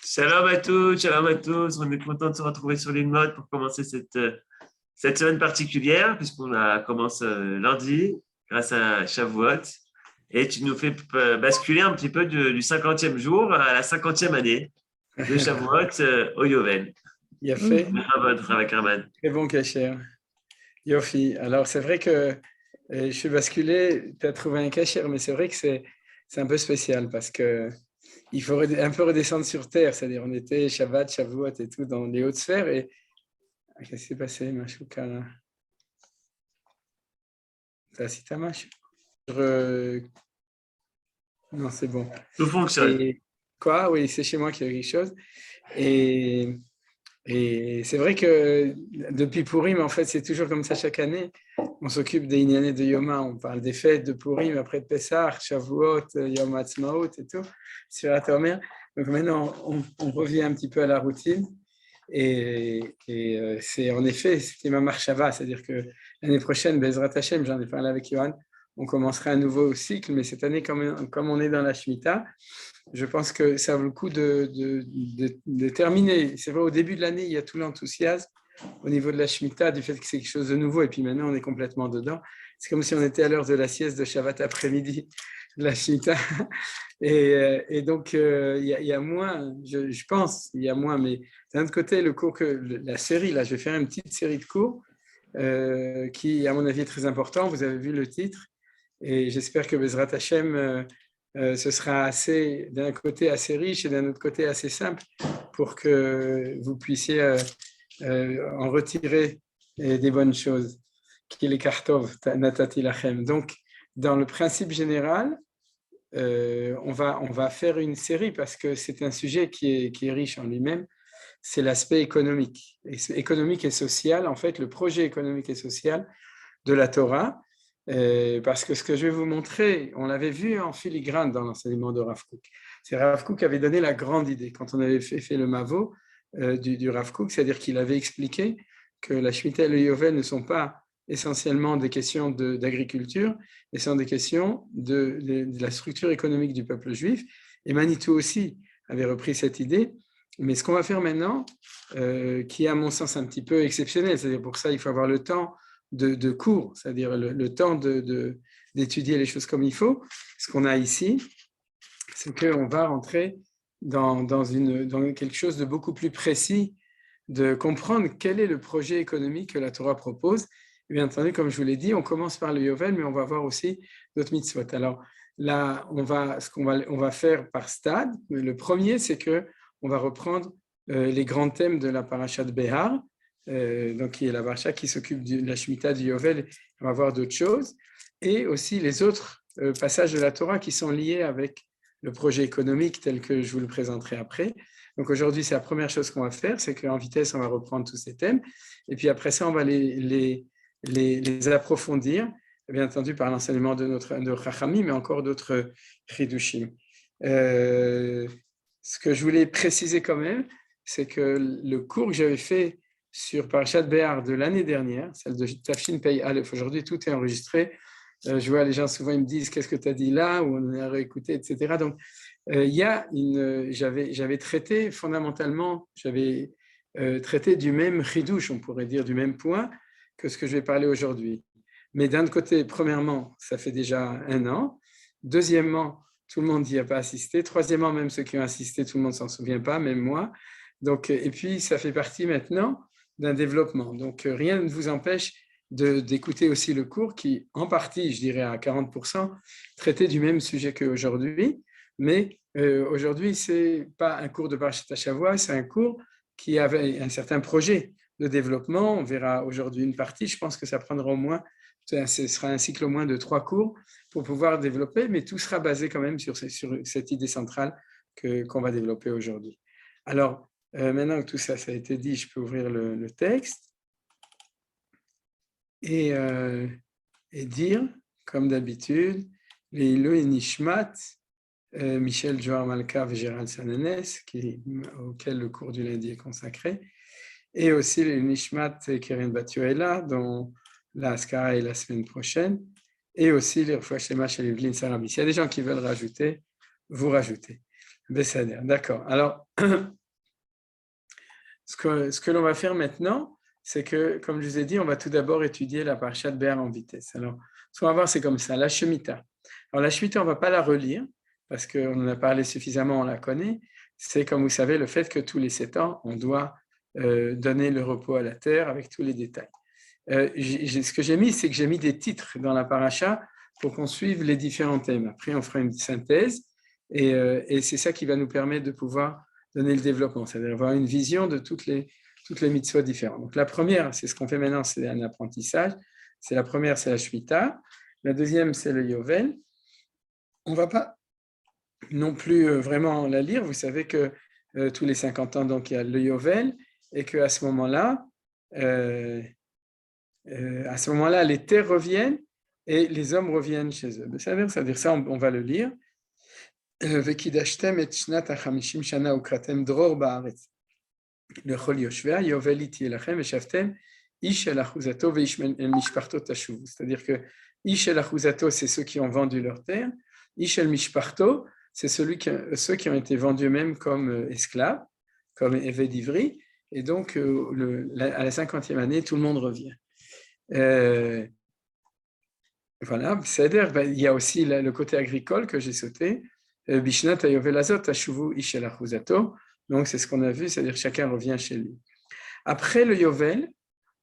Shalom à tous. On est content de se retrouver sur l'Inmode pour commencer cette semaine particulière, puisqu'on commence lundi grâce à Shavuot. Et tu nous fais basculer un petit peu du 50e jour à la 50e année de Shavuot au Yovel. Il a fait Avec Raman. très bon cachère. Yofi. Alors, c'est vrai que je suis basculé, tu as trouvé un cachère, mais c'est vrai que c'est un peu spécial parce que il faut un peu redescendre sur terre. C'est-à-dire, on était Shabbat, Shavuot et tout dans les hautes sphères. Et qu'est-ce qui s'est passé, Machouka là? T'as si ta mâche? Non, c'est bon. Tout fonctionne. Et quoi? Oui, c'est chez moi qu'il y a quelque chose. Et c'est vrai que depuis Purim, en fait, c'est toujours comme ça chaque année. On s'occupe des Inyané de Yoma, on parle des fêtes de Purim, après de Pessah, Shavuot, Yom Ha'atzmaut et tout, Sirat HaOmer. Donc maintenant, on revient un petit peu à la routine. Et c'est en effet, c'était ma marshava, c'est-à-dire que l'année prochaine, Bezrat Hashem, j'en ai parlé avec Yohan, on commencera un nouveau cycle, mais cette année, comme on est dans la Shemitah, je pense que ça vaut le coup de terminer. C'est vrai, au début de l'année, il y a tout l'enthousiasme au niveau de la Shemitah, du fait que c'est quelque chose de nouveau, et puis maintenant, on est complètement dedans. C'est comme si on était à l'heure de la sieste de Shabbat après-midi, de la Shemitah. Et donc, il y a moins, je pense, il y a moins, mais d'un autre côté, le cours la série, là, je vais faire une petite série de cours qui, à mon avis, est très important. Vous avez vu le titre, et j'espère que Bezrat Hashem, ce sera d'un côté assez riche et d'un autre côté assez simple pour que vous puissiez en retirer des bonnes choses. Qu'il kartov natati lachem. Donc, dans le principe général, on va faire une série parce que c'est un sujet qui est riche en lui-même. C'est l'aspect économique et social, en fait, le projet économique et social de la Torah. Parce que ce que je vais vous montrer, on l'avait vu en filigrane dans l'enseignement de Rav Kook. C'est Rav Kook qui avait donné la grande idée quand on avait fait le Mavo du Rav Kook, c'est-à-dire qu'il avait expliqué que la Shemitah et le Yovel ne sont pas essentiellement des questions d'agriculture, mais sont des questions de la structure économique du peuple juif. Et Manitou aussi avait repris cette idée. Mais ce qu'on va faire maintenant, qui est à mon sens un petit peu exceptionnel, c'est-à-dire pour ça il faut avoir le temps de cours, c'est-à-dire le temps d'étudier les choses comme il faut. Ce qu'on a ici, c'est qu'on va rentrer dans quelque chose de beaucoup plus précis, de comprendre quel est le projet économique que la Torah propose. Et bien entendu, comme je vous l'ai dit, on commence par le Yovel, mais on va voir aussi d'autres mitzvot. Alors là, on va faire par stade. Le premier, c'est qu'on va reprendre les grands thèmes de la parasha de Behar, donc qui est la parasha qui s'occupe de la Shemitah du Yovel. On va voir d'autres choses. Et aussi les autres passages de la Torah qui sont liés avec le projet économique tel que je vous le présenterai après. Donc aujourd'hui, c'est la première chose qu'on va faire, c'est qu'en vitesse, on va reprendre tous ces thèmes. Et puis après ça, on va les approfondir, bien entendu par l'enseignement de Chachamim, mais encore d'autres Chidushim. Ce que je voulais préciser quand même, c'est que le cours que j'avais fait sur Parashat Behar de l'année dernière, celle de Tafshin Pei Aleph, aujourd'hui tout est enregistré. Je vois les gens souvent ils me disent qu'est-ce que tu as dit là, ou on a réécouté, etc. Donc j'avais traité fondamentalement, traité du même chidouche, on pourrait dire du même point que ce que je vais parler aujourd'hui. Mais d'un côté, premièrement, ça fait déjà 1 an. Deuxièmement, tout le monde n'y a pas assisté. Troisièmement, même ceux qui ont assisté, tout le monde ne s'en souvient pas, même moi. Donc, et puis, ça fait partie maintenant d'un développement. Donc, rien ne vous empêche d'écouter aussi le cours qui, en partie, je dirais à 40%, traitait du même sujet qu'aujourd'hui. Mais aujourd'hui, ce n'est pas un cours de Parashat Shavua, c'est un cours qui avait un certain projet de développement. On verra aujourd'hui une partie. Je pense que ça prendra au moins, ce sera un cycle au moins de 3 cours pour pouvoir développer, mais tout sera basé quand même sur cette idée centrale qu'on va développer aujourd'hui. Alors, maintenant que tout ça, ça a été dit, je peux ouvrir le texte et dire, comme d'habitude, les Ilou et Nishmat, Michel Joar Malka et Gérald Sananes, auquel le cours du lundi est consacré, et aussi les Nishmat Keren Batuela, dont la Askara est la semaine prochaine, et aussi les Refoua Shlema chez Evelyne Sarabis. S'il y a des gens qui veulent rajouter, vous rajoutez. Bessader, d'accord. Alors, ce que l'on va faire maintenant, c'est que, comme je vous ai dit, on va tout d'abord étudier la parasha de Béar en vitesse. Alors, ce qu'on va voir, c'est comme ça, la Shemitah. Alors, la Shemitah, on ne va pas la relire, parce qu'on en a parlé suffisamment, on la connaît. C'est, comme vous savez, le fait que tous les 7 ans, on doit donner le repos à la terre avec tous les détails. Ce que j'ai mis, c'est que j'ai mis des titres dans la paracha pour qu'on suive les différents thèmes. Après, on fera une synthèse, et c'est ça qui va nous permettre de pouvoir donner le développement, c'est-à-dire avoir une vision de toutes les mitzvot différentes. Donc la première, c'est ce qu'on fait maintenant, c'est un apprentissage. La première, c'est la Shemitah. La deuxième, c'est le Yovel. On ne va pas non plus vraiment la lire. Vous savez que tous les 50 ans, donc il y a le Yovel, et qu'à ce moment-là, les terres reviennent et les hommes reviennent chez eux. C'est-à-dire ça, on va le lire. וקידשתם את שנת ה-50 שנה וקראתם דרור בארץ לכל יושביה, יובל היא תהיה לכם ושבתם איש אל אחוזתו ואיש אל משפחתו תשובו. C'est-à-dire que איש אל אחוזתו, c'est ceux qui ont vendu leur terre, איש אל משפחתו, c'est ceux qui ont été vendus eux-mêmes comme esclaves, comme évêques d'Ivry, et donc à la 50e année, tout le monde revient. Voilà, c'est-à-dire, il y a aussi le côté agricole que j'ai sauté. Bishnat Yovel Azot Tashuvu Ish El Achuzato. Donc, c'est ce qu'on a vu, c'est-à-dire chacun revient chez lui. Après le Yovel,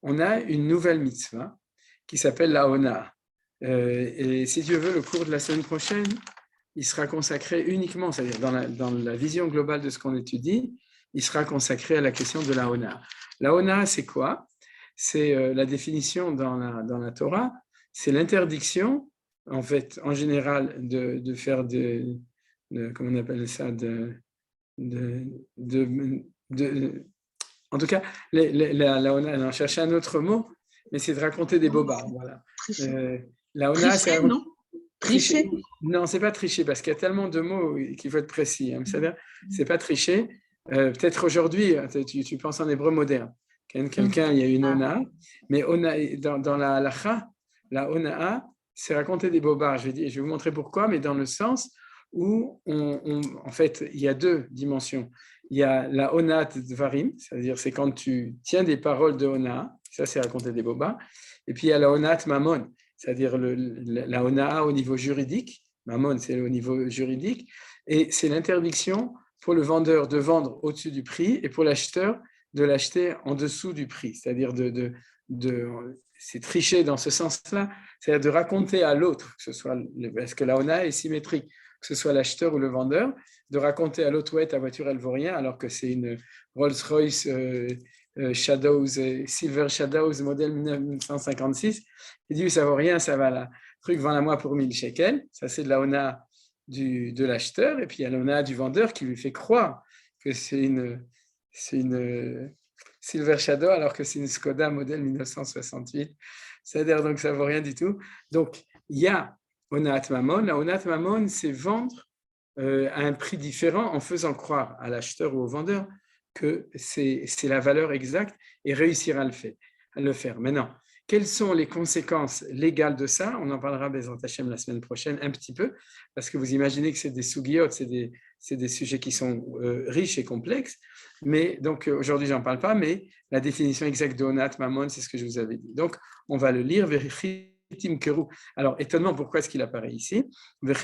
on a une nouvelle mitzvah qui s'appelle la Ona. Et si Dieu veut, le cours de la semaine prochaine, il sera consacré uniquement, c'est-à-dire dans la vision globale de ce qu'on étudie, il sera consacré à la question de la Ona. La Ona, c'est quoi? C'est la définition dans la Torah, c'est l'interdiction, en fait, en général, de faire comment on appelle ça, en tout cas, on cherchait un autre mot, mais c'est de raconter des bobards. Voilà. La ona, c'est non? Tricher? Non, c'est pas tricher, parce qu'il y a tellement de mots qu'il faut être précis. Hein, c'est pas tricher. Peut-être aujourd'hui, tu penses en hébreu moderne. Quelqu'un, il y a une ona, mais dans la halacha, la ona, c'est raconter des bobards. Je vais vous montrer pourquoi, mais dans le sens où, en fait, il y a deux dimensions. Il y a la onat dvarim, c'est-à-dire c'est quand tu tiens des paroles de ona, ça c'est raconter des bobards, et puis il y a la onat mamon, c'est-à-dire la ona au niveau juridique, mamon c'est au niveau juridique, et c'est l'interdiction pour le vendeur de vendre au-dessus du prix et pour l'acheteur de l'acheter en dessous du prix, c'est-à-dire c'est tricher dans ce sens-là, c'est-à-dire de raconter à l'autre, parce que la ona est symétrique, que ce soit l'acheteur ou le vendeur, de raconter à l'autre, ouais, ta voiture, elle ne vaut rien, alors que c'est une Rolls-Royce Shadows, Silver Shadows, modèle 1956. Il dit, ça ne vaut rien, ça va là. Truc, vends-la moi pour 1000 shekels. Ça, c'est de la ona de l'acheteur. Et puis, il y a la ona du vendeur qui lui fait croire que c'est une Silver Shadow, alors que c'est une Skoda modèle 1968. C'est-à-dire, donc, ça ne vaut rien du tout. Donc, il y a Onat Mamon. La Onat Mamon, c'est vendre à un prix différent en faisant croire à l'acheteur ou au vendeur que c'est la valeur exacte et réussir à le faire. Maintenant, quelles sont les conséquences légales de ça? On en parlera Bezrat Hashem la semaine prochaine un petit peu, parce que vous imaginez que c'est des sougiyot, c'est des sujets qui sont riches et complexes, mais donc aujourd'hui j'en parle pas, mais la définition exacte de Onat Mamon, c'est ce que je vous avais dit. Donc on va le lire, alors, étonnement, pourquoi est-ce qu'il apparaît ici? Donc,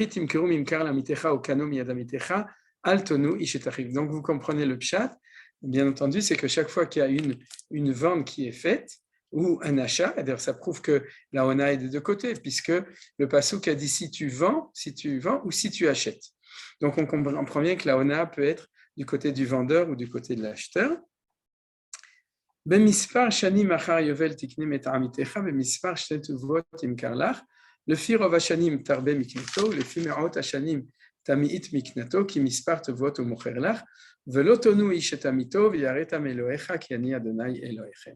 vous comprenez le pshat. Bien entendu, c'est que chaque fois qu'il y a une vente qui est faite, ou un achat, d'ailleurs ça prouve que la ona est des deux côtés, puisque le passouk a dit si tu vends ou si tu achètes. Donc, on comprend bien que la ona peut être du côté du vendeur ou du côté de l'acheteur. במספר שנים אחר יובל תקנים את עמיתך, במספר שתי טובות ימכר לך, לפי רוב השנים תרבה מקנתו, ולפי מאות השנים תמעיט מקנתו, כי מספר טובות הוא מוכר לך, ולא תונו איש את עמיתו, ויראת מאלוהיך, כי אני אדוני אלוהיכם.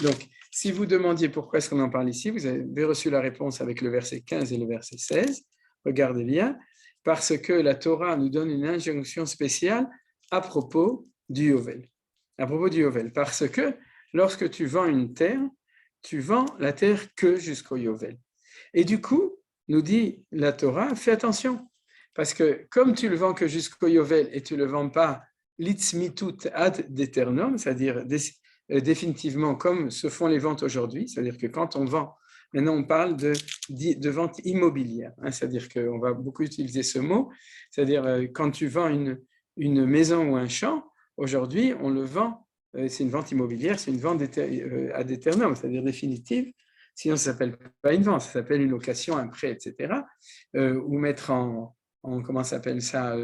Donc, si vous demandiez pourquoi est-ce qu'on en parle ici, vous avez reçu la réponse avec le verset 15 et le verset 16. Regardez bien, parce que la Torah nous donne une injonction spéciale à propos du Yovel. À propos du Yovel, parce que lorsque tu vends une terre, tu vends la terre que jusqu'au Yovel. Et du coup, nous dit la Torah, fais attention, parce que comme tu le vends que jusqu'au Yovel et tu ne le vends pas l'itzmitut ad d'eternum, c'est-à-dire définitivement comme se font les ventes aujourd'hui, c'est-à-dire que quand on vend, maintenant on parle de vente immobilière, hein, c'est-à-dire qu'on va beaucoup utiliser ce mot, c'est-à-dire quand tu vends une maison ou un champ, aujourd'hui on le vend, c'est une vente immobilière, c'est une vente ad eternum, c'est-à-dire définitive, sinon ça ne s'appelle pas une vente, ça s'appelle une location, un prêt, etc. Ou mettre en comment s'appelle ça,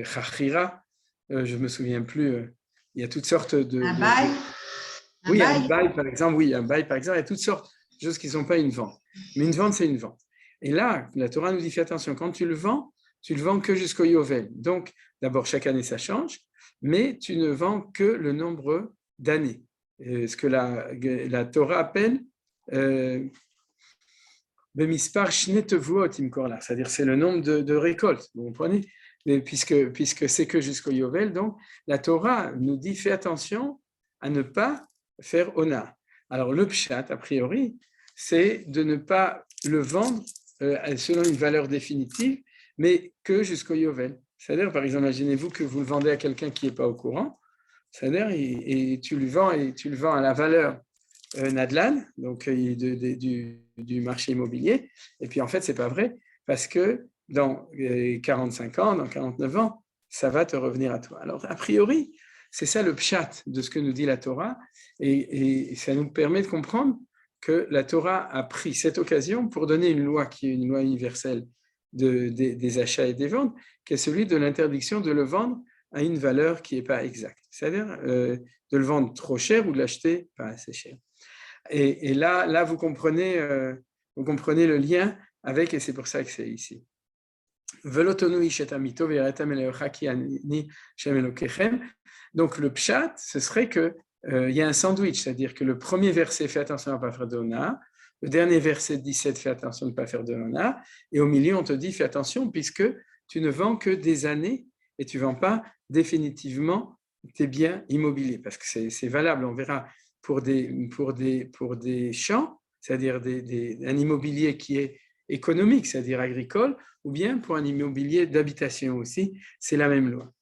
chachira, je ne me souviens plus, il y a toutes sortes de... Un bail. Oui, un bail, par exemple, il y a toutes sortes de choses qui ne sont pas une vente. Mais une vente, c'est une vente. Et là, la Torah nous dit, fais attention, quand tu le vends que jusqu'au Yovel. Donc, d'abord, chaque année, ça change, mais tu ne vends que le nombre d'années. Ce que la Torah appelle Bemispar Shnetevot Imkorla, c'est-à-dire c'est le nombre de récoltes, vous comprenez? Puisque c'est que jusqu'au Yovel, donc la Torah nous dit fais attention à ne pas faire Ona. Alors le Pshat, a priori, c'est de ne pas le vendre selon une valeur définitive, mais que jusqu'au Yovel. C'est-à-dire, par exemple, imaginez-vous que vous le vendez à quelqu'un qui n'est pas au courant, c'est-à-dire, et tu le vends à la valeur Nadlan, donc du marché immobilier. Et puis en fait, ce n'est pas vrai, parce que dans 45 ans, dans 49 ans, ça va te revenir à toi. Alors, a priori, c'est ça le pshat de ce que nous dit la Torah, et ça nous permet de comprendre que la Torah a pris cette occasion pour donner une loi qui est une loi universelle des achats et des ventes, qui est celui de l'interdiction de le vendre à une valeur qui n'est pas exacte, c'est-à-dire de le vendre trop cher ou de l'acheter pas assez cher. Et là, vous comprenez le lien avec, et c'est pour ça que c'est ici. Donc le pshat, ce serait que il y a un sandwich, c'est-à-dire que le premier verset fait attention à ne pas faire de hona, le dernier verset 17 fait attention à ne pas faire de hona, et au milieu on te dit fais attention puisque tu ne vends que des années et tu ne vends pas définitivement tes biens immobiliers, parce que c'est valable, on verra, pour des champs, c'est-à-dire un immobilier qui est économique, c'est-à-dire agricole, ou bien pour un immobilier d'habitation aussi, c'est la même loi.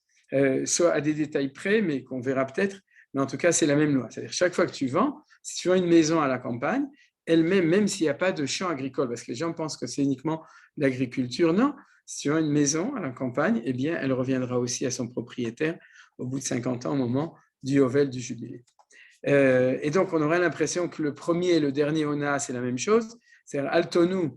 Soit à des détails près, mais qu'on verra peut-être, mais en tout cas, c'est la même loi. C'est-à-dire chaque fois que tu vends, si tu vends une maison à la campagne, elle-même, même s'il n'y a pas de champ agricole, parce que les gens pensent que c'est uniquement l'agriculture, non. Si tu vends une maison à la campagne, eh bien, elle reviendra aussi à son propriétaire au bout de 50 ans, au moment du Yovel du Jubilé. Et donc, on aurait l'impression que le premier et le dernier Ona, c'est la même chose, c'est-à-dire Altonu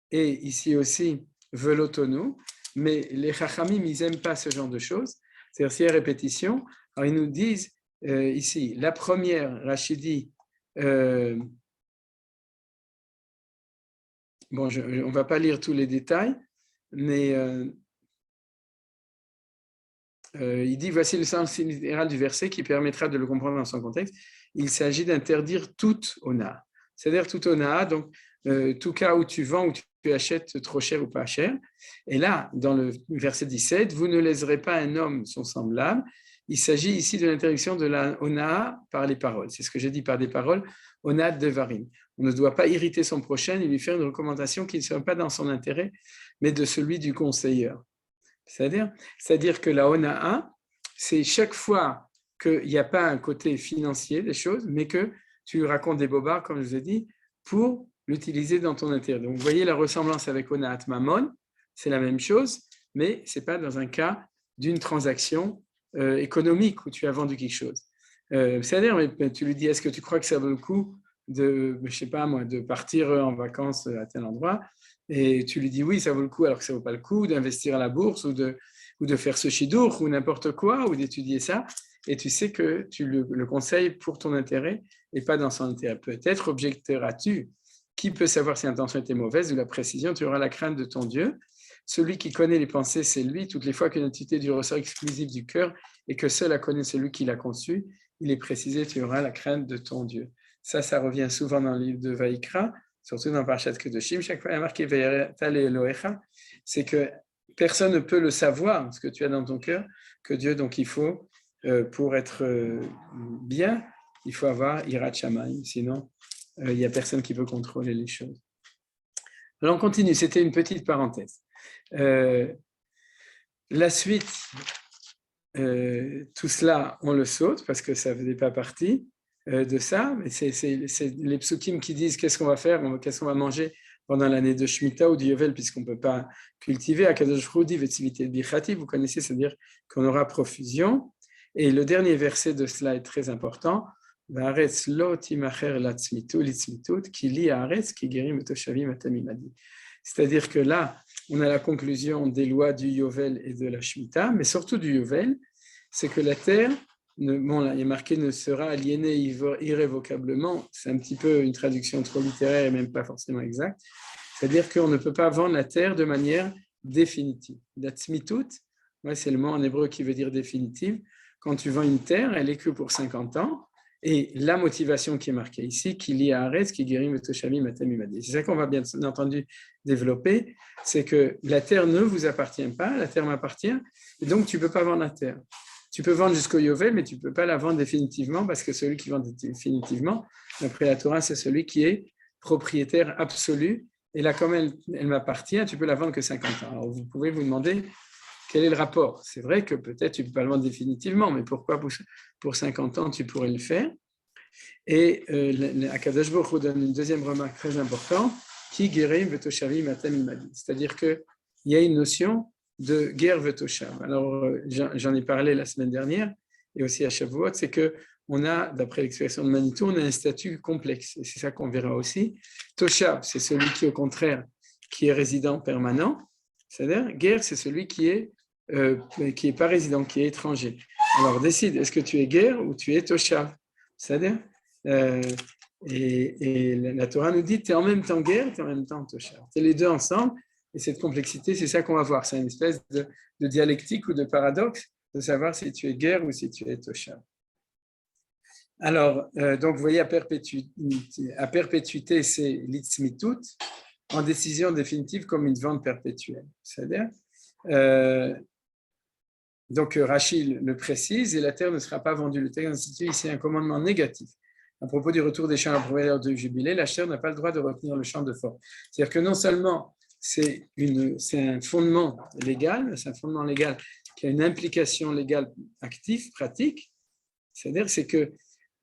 et ici aussi Velotonu, mais les Chachamim, ils n'aiment pas ce genre de choses, c'est-à-dire s'il y a répétition, alors ils nous disent ici, la première, Rachidi, bon, on ne va pas lire tous les détails, mais il dit, voici le sens littéral du verset qui permettra de le comprendre dans son contexte. Il s'agit d'interdire toute ona. C'est-à-dire toute ona, donc tout cas où tu vends ou tu achètes trop cher ou pas cher. Et là, dans le verset 17, vous ne léserez pas un homme son semblable. Il s'agit ici de l'interdiction de la ona par les paroles. C'est ce que j'ai dit par des paroles, ona devarim. On ne doit pas irriter son prochain et lui faire une recommandation qui ne soit pas dans son intérêt, mais de celui du conseiller. C'est-à-dire que la Hona'a, c'est chaque fois qu'il n'y a pas un côté financier des choses, mais que tu racontes des bobards, comme je vous ai dit, pour l'utiliser dans ton intérêt. Donc, vous voyez la ressemblance avec Hona'at Mammon, c'est la même chose, mais ce n'est pas dans un cas d'une transaction économique où tu as vendu quelque chose. C'est-à-dire, mais tu lui dis, est-ce que tu crois que ça vaut le coup de, je sais pas moi, de partir en vacances à tel endroit? Et tu lui dis oui, ça vaut le coup, alors que ça ne vaut pas le coup d'investir à la bourse ou de faire ce chidour ou n'importe quoi, ou d'étudier ça. Et tu sais que tu le conseilles pour ton intérêt et pas dans son intérêt. Peut-être objecteras-tu. Qui peut savoir si l'intention était mauvaise ou la précision? Tu auras la crainte de ton Dieu. Celui qui connaît les pensées, c'est lui. Toutes les fois qu'une entité du ressort exclusif du cœur et que seul a connu celui qui l'a conçu, il est précisé, tu auras la crainte de ton Dieu. Ça revient souvent dans le livre de Vaïkra, surtout dans Parashat Kedoshim, chaque fois il y a marqué Ve'yareta le'Elohecha, c'est que personne ne peut le savoir, ce que tu as dans ton cœur, que Dieu, donc il faut, pour être bien, il faut avoir Hirat Shamayim, sinon il n'y a personne qui peut contrôler les choses. Alors on continue, c'était une petite parenthèse. La suite, tout cela, on le saute parce que ça ne faisait pas partie de ça. Mais c'est les psukim qui disent qu'est-ce qu'on va faire, qu'est-ce qu'on va manger pendant l'année de Shemitah ou du Yovel, puisqu'on ne peut pas cultiver. Akadosh Baruch Hu dit Vetzivité bichati, vous connaissez, c'est-à-dire qu'on aura profusion. Et le dernier verset de cela est très important. Va'aretz lo timacher latzmitu litzmitut ki li haaretz ki gerim etoshavim atamimadi. C'est-à-dire que là, on a la conclusion des lois du Yovel et de la Shemitah, mais surtout du Yovel, c'est que la terre, là, il est marqué, ne sera aliénée irrévocablement. C'est un petit peu une traduction trop littéraire et même pas forcément exacte. C'est-à-dire qu'on ne peut pas vendre la terre de manière définitive. Datzmitut, c'est le mot en hébreu qui veut dire définitive. Quand tu vends une terre, elle est que pour 50 ans. Et la motivation qui est marquée ici, qu'il y a Haaretz, qui guérit Metoshavim Atamimadi. C'est ça qu'on va bien entendu développer, c'est que la terre ne vous appartient pas, la terre m'appartient, et donc tu ne peux pas vendre la terre. Tu peux vendre jusqu'au Yovel, mais tu ne peux pas la vendre définitivement, parce que celui qui vend définitivement, d'après la Torah, c'est celui qui est propriétaire absolu. Et là, comme elle m'appartient, tu peux la vendre que 50 ans. Alors, vous pouvez vous demander quel est le rapport. C'est vrai que peut-être tu ne peux pas le vendre définitivement, mais pourquoi pour 50 ans, tu pourrais le faire? Et Akadosh Baruch Hu donne une deuxième remarque très importante, qui guérim vetoshavim atamimadi. C'est-à-dire qu'il y a une notion de guerre vetoshav. Alors, j'en ai parlé la semaine dernière, et aussi à Shavuot, c'est qu'on a, d'après l'expression de Manitou, on a un statut complexe, et c'est ça qu'on verra aussi. Toshav, c'est celui qui, au contraire, qui est résident permanent, c'est-à-dire, guerre, c'est celui qui est pas résident, qui est étranger. Alors, décide, est-ce que tu es guerre ou tu es toshav? C'est-à-dire, et la Torah nous dit, tu es en même temps guerre, tu es en même temps toshav. Tu es les deux ensemble, et cette complexité, c'est ça qu'on va voir. C'est une espèce de dialectique ou de paradoxe de savoir si tu es guerre ou si tu es toshav. Alors, donc, vous voyez, à perpétuité, c'est l'itzmitut, en décision définitive comme une vente perpétuelle. C'est-à-dire, donc Rashi le précise, et la terre ne sera pas vendue. Le texte institue ici un commandement négatif. À propos du retour des champs à période de jubilé, l'acheteur n'a pas le droit de retenir le champ de force. C'est-à-dire que non seulement c'est un fondement légal, c'est un fondement légal qui a une implication légale active, pratique, c'est-à-dire c'est que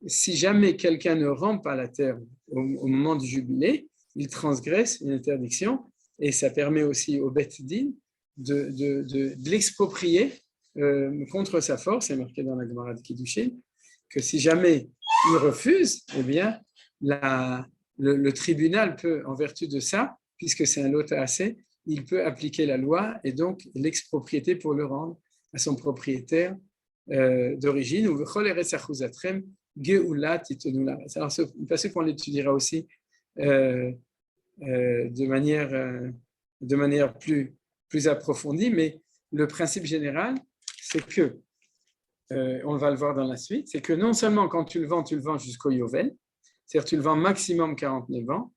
si jamais quelqu'un ne rend pas la terre au moment du jubilé, il transgresse une interdiction, et ça permet aussi au Beth Din de l'exproprier contre sa force. C'est marqué dans la Gemara de Kiddushin que si jamais il refuse, eh bien le tribunal peut, en vertu de ça, puisque c'est un lot assez, il peut appliquer la loi et donc l'expropriété pour le rendre à son propriétaire d'origine. Ou alors ce passage qu'on l'étudiera aussi de manière plus approfondie, mais le principe général, c'est que, on va le voir dans la suite, c'est que non seulement quand tu le vends jusqu'au Yovel, c'est-à-dire tu le vends maximum 49 ans,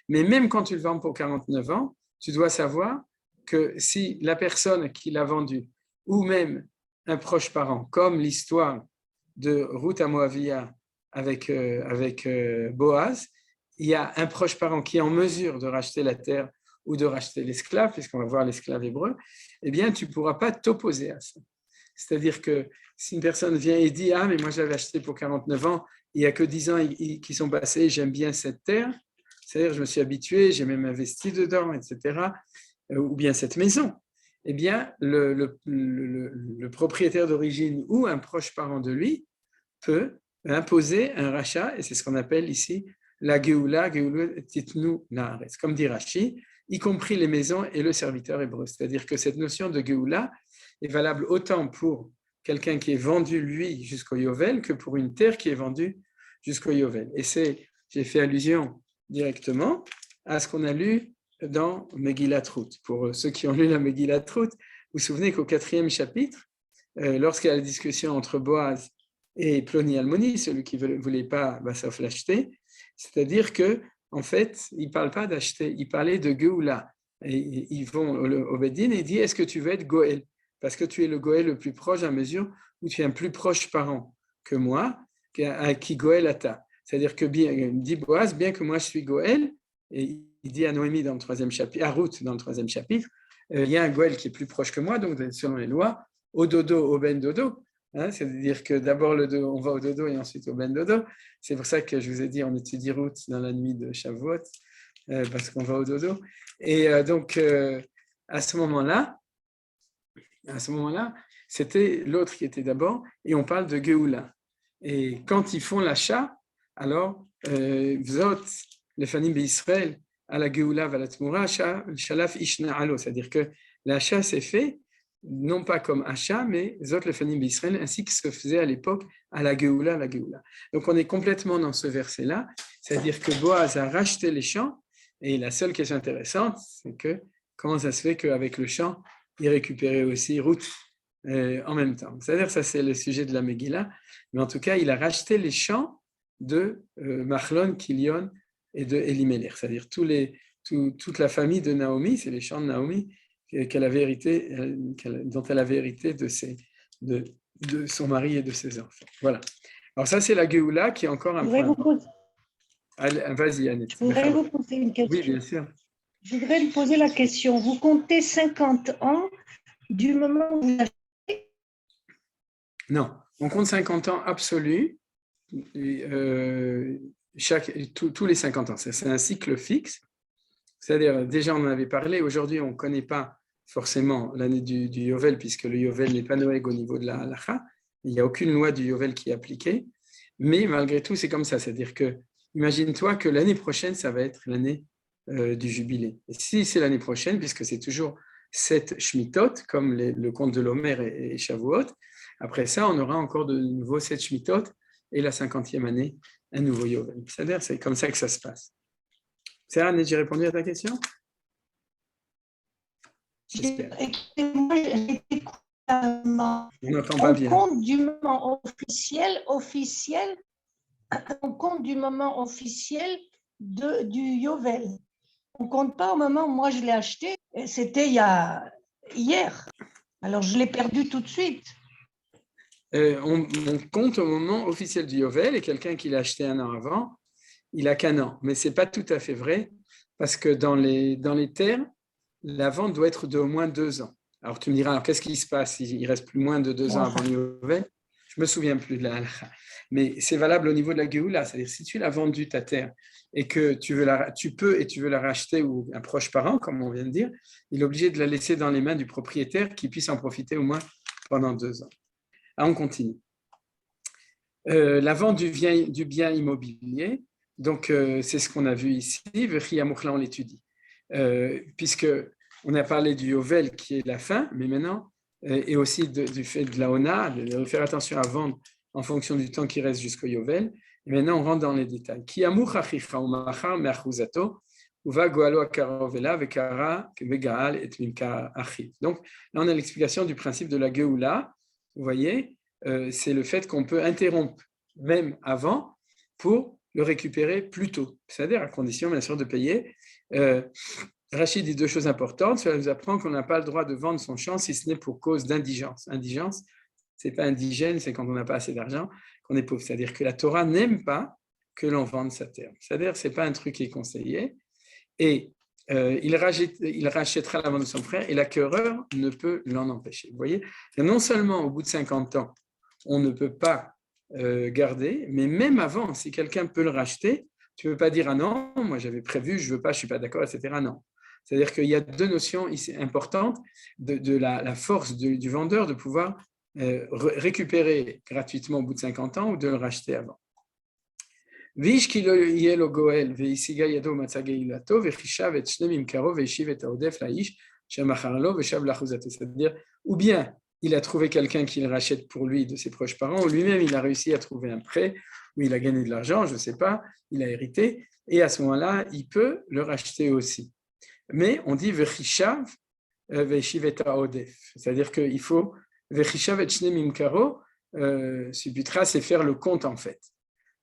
mais même quand tu le vends pour 49 ans, tu dois savoir que si la personne qui l'a vendu, ou même un proche parent, comme l'histoire de Ruth à Moavia avec Boaz, il y a un proche parent qui est en mesure de racheter la terre ou de racheter l'esclave, puisqu'on va voir l'esclave hébreu, eh bien, tu ne pourras pas t'opposer à ça. C'est-à-dire que si une personne vient et dit « Ah, mais moi, je l'avais acheté pour 49 ans, il n'y a que 10 ans qui sont passés, j'aime bien cette terre, c'est-à-dire je me suis habitué, j'ai même investi dedans, etc., ou bien cette maison », eh bien, le propriétaire d'origine ou un proche parent de lui peut imposer un rachat, et c'est ce qu'on appelle ici la Geoula Titnu Naaretz, comme dit Rashi, y compris les maisons et le serviteur hébreu. C'est-à-dire que cette notion de Geoula est valable autant pour quelqu'un qui est vendu, lui, jusqu'au Yovel, que pour une terre qui est vendue jusqu'au Yovel. Et j'ai fait allusion directement à ce qu'on a lu dans Megillat Ruth. Pour ceux qui ont lu la Megillat Ruth, vous vous souvenez qu'au 4e chapitre, lorsqu'il y a la discussion entre Boaz et Ploni Almoni, celui qui ne voulait pas sauf l'acheter, c'est-à-dire que en fait, il ne parle pas d'acheter, il parlait de Geoula. Et ils vont au Bedin et il dit, est-ce que tu veux être Goël? Parce que tu es le Goël le plus proche à mesure où tu es un plus proche parent que moi, qui Goël ata. C'est-à-dire que dit Boaz, bien que moi je suis Goël, et il dit à Noémie dans le 3e chapitre, à Ruth dans le 3e chapitre, il y a un Goël qui est plus proche que moi, donc selon les lois, au dodo, au ben dodo. Hein, c'est-à-dire que d'abord on va au dodo et ensuite au ben dodo. C'est pour ça que je vous ai dit, on étudie Ruth dans la nuit de Shavuot, parce qu'on va au dodo. Et donc, à ce moment-là, c'était l'autre qui était d'abord, et on parle de Géoula. Et quand ils font l'achat, alors, Vzot, les Fanim d'Israël, à la Géoula, à la Tmoura, Shalaf Ishna Alo, c'est-à-dire que l'achat s'est fait, non pas comme achat, mais Zot, les Fanim d'Israël, ainsi que se faisait à l'époque à la Géoula, Donc, on est complètement dans ce verset-là, c'est-à-dire que Boaz a racheté les champs, et la seule question intéressante, c'est que comment ça se fait qu'avec le champ, il récupérait aussi Ruth en même temps. C'est-à-dire, ça c'est le sujet de la Megillah, mais en tout cas, il a racheté les champs de Machlon, Kilion et de Elimelech, c'est-à-dire toute la famille de Naomi, c'est les champs de Naomi qu'elle avait hérité, dont elle avait hérité de son mari et de ses enfants. Voilà. Alors ça, c'est la Géoula qui est encore un point. Vas-y, Annette. Je voudrais vous poser une question. Oui, bien sûr. Je voudrais lui poser la question. Vous comptez 50 ans du moment où vous achetez? Non, on compte 50 ans absolus, tous les 50 ans. C'est un cycle fixe. C'est-à-dire, déjà, on en avait parlé. Aujourd'hui, on ne connaît pas forcément l'année du Yovel, puisque le Yovel n'est pas Noël au niveau de la halacha. Il n'y a aucune loi du Yovel qui est appliquée. Mais malgré tout, c'est comme ça. C'est-à-dire que, imagine-toi que l'année prochaine, ça va être l'année du jubilé. Et si c'est l'année prochaine, puisque c'est toujours 7 Shmitot, comme le conte de l'Omer et Shavuot, après ça, on aura encore de nouveau 7 Shmitot, et la 50e année, un nouveau Yovel. C'est-à-dire, c'est comme ça que ça se passe. Sarah, j'ai répondu à ta question? J'espère. On n'entend pas bien. On compte du moment officiel du Yovel. On ne compte pas au moment où moi je l'ai acheté. C'était hier. Alors je l'ai perdu tout de suite. On compte au moment officiel du Yovel, et quelqu'un qui l'a acheté un an avant, il a qu'un an. Mais ce n'est pas tout à fait vrai, parce que dans les terres, la vente doit être d'au moins 2 ans. Alors tu me diras, alors qu'est-ce qui se passe s'il reste plus moins de 2 ans avant le Yovel? Je me souviens plus de la halakha. Mais c'est valable au niveau de la Géoula, c'est-à-dire si tu l'as vendue ta terre et que tu veux la racheter ou un proche parent, comme on vient de dire, il est obligé de la laisser dans les mains du propriétaire qui puisse en profiter au moins pendant 2 ans. Ah, on continue. La vente du bien immobilier, donc c'est ce qu'on a vu ici, on l'étudie. Puisque on a parlé du Yovel qui est la fin, mais maintenant, et aussi du fait de la Ona, de faire attention à vendre en fonction du temps qui reste jusqu'au Yovel. Et maintenant, on rentre dans les détails. Donc, là, on a l'explication du principe de la Geoula. Vous voyez, c'est le fait qu'on peut interrompre même avant pour le récupérer plus tôt. C'est-à-dire à condition, bien sûr, de payer. Rachid dit 2 choses importantes. Cela nous apprend qu'on n'a pas le droit de vendre son champ si ce n'est pour cause d'indigence. Indigence, ce n'est pas indigène, c'est quand on n'a pas assez d'argent qu'on est pauvre. C'est-à-dire que la Torah n'aime pas que l'on vende sa terre. C'est-à-dire que ce n'est pas un truc qui est conseillé. Et il rachètera la vente de son frère et l'acquéreur ne peut l'en empêcher. Vous voyez, non seulement au bout de 50 ans, on ne peut pas garder, mais même avant, si quelqu'un peut le racheter, tu ne peux pas dire « Ah non, moi j'avais prévu, je ne veux pas, je ne suis pas d'accord, etc. » Non. C'est-à-dire qu'il y a 2 notions ici importantes de la force du vendeur de pouvoir récupérer gratuitement au bout de 50 ans ou de le racheter avant. C'est-à-dire, ou bien il a trouvé quelqu'un qui le rachète pour lui de ses proches parents, ou lui-même il a réussi à trouver un prêt, où il a gagné de l'argent, je ne sais pas, il a hérité, et à ce moment-là, il peut le racheter aussi. Mais on dit Vechishav Veshivet Odef, c'est-à-dire qu'il faut Vechishav et Shne Mimkaro, Subutra, c'est faire le compte en fait.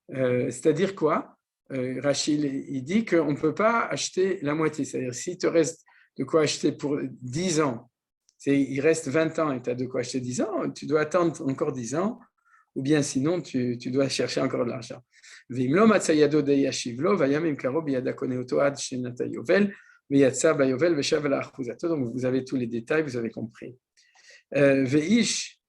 C'est-à-dire quoi? Rachid, il dit qu'on ne peut pas acheter la moitié, c'est-à-dire s'il te reste de quoi acheter pour 10 ans, il reste 20 ans et tu as de quoi acheter 10 ans, tu dois attendre encore 10 ans, ou bien sinon tu dois chercher encore de l'argent. Veyatsa bayovel veshav ala achuzato. Donc vous avez tous les détails, vous avez compris. Veish,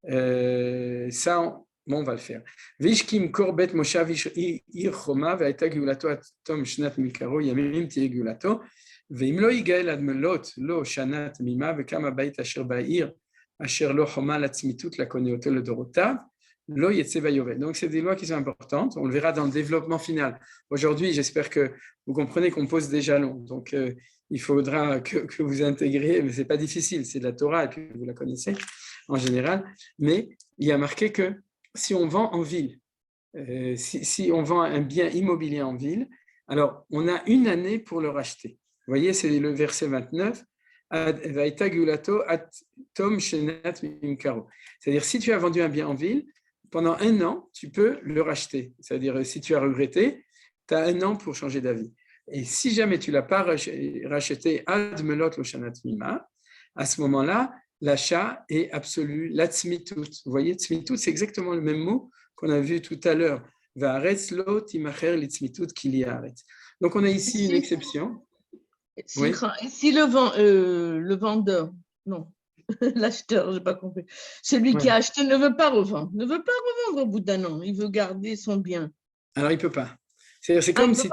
ça, bon, on va le faire. Veish kim korbet moshav ir choma ve'ayta geulato atom shnat mikaro yamim tiye geulato ve'im lo yigael ad melot lo shanat mima ve'kam habayit asher ba'ir asher lo choma latzmitut lakoneoto ledorotav lo yetze bayovel. Donc c'est des lois qui sont importantes. On le verra dans le développement final. Aujourd'hui, j'espère que vous comprenez qu'on pose des jalons. Donc il faudra que vous intégriez, mais c'est pas difficile, c'est de la Torah et puis vous la connaissez en général. Mais il y a marqué que si on vend en ville, si on vend un bien immobilier en ville, alors on a une année pour le racheter. Vous voyez, c'est le verset 29. C'est-à-dire, si tu as vendu un bien en ville, pendant un an, tu peux le racheter. C'est-à-dire, si tu as regretté, tu as un an pour changer d'avis. Et si jamais tu ne l'as pas racheté, ad melot lo shanat mima, à ce moment-là, l'achat est absolu, la tzmitut. Vous voyez, tzmitut, c'est exactement le même mot qu'on a vu tout à l'heure. Va'aretz lo timacher li tzmitut ki li haaretz. Donc, on a ici une exception. Oui. Et si le vendeur, non, l'acheteur, je n'ai pas compris, celui qui a acheté ne veut pas revendre au bout d'un an, il veut garder son bien. Alors, il ne peut pas. C'est comme si…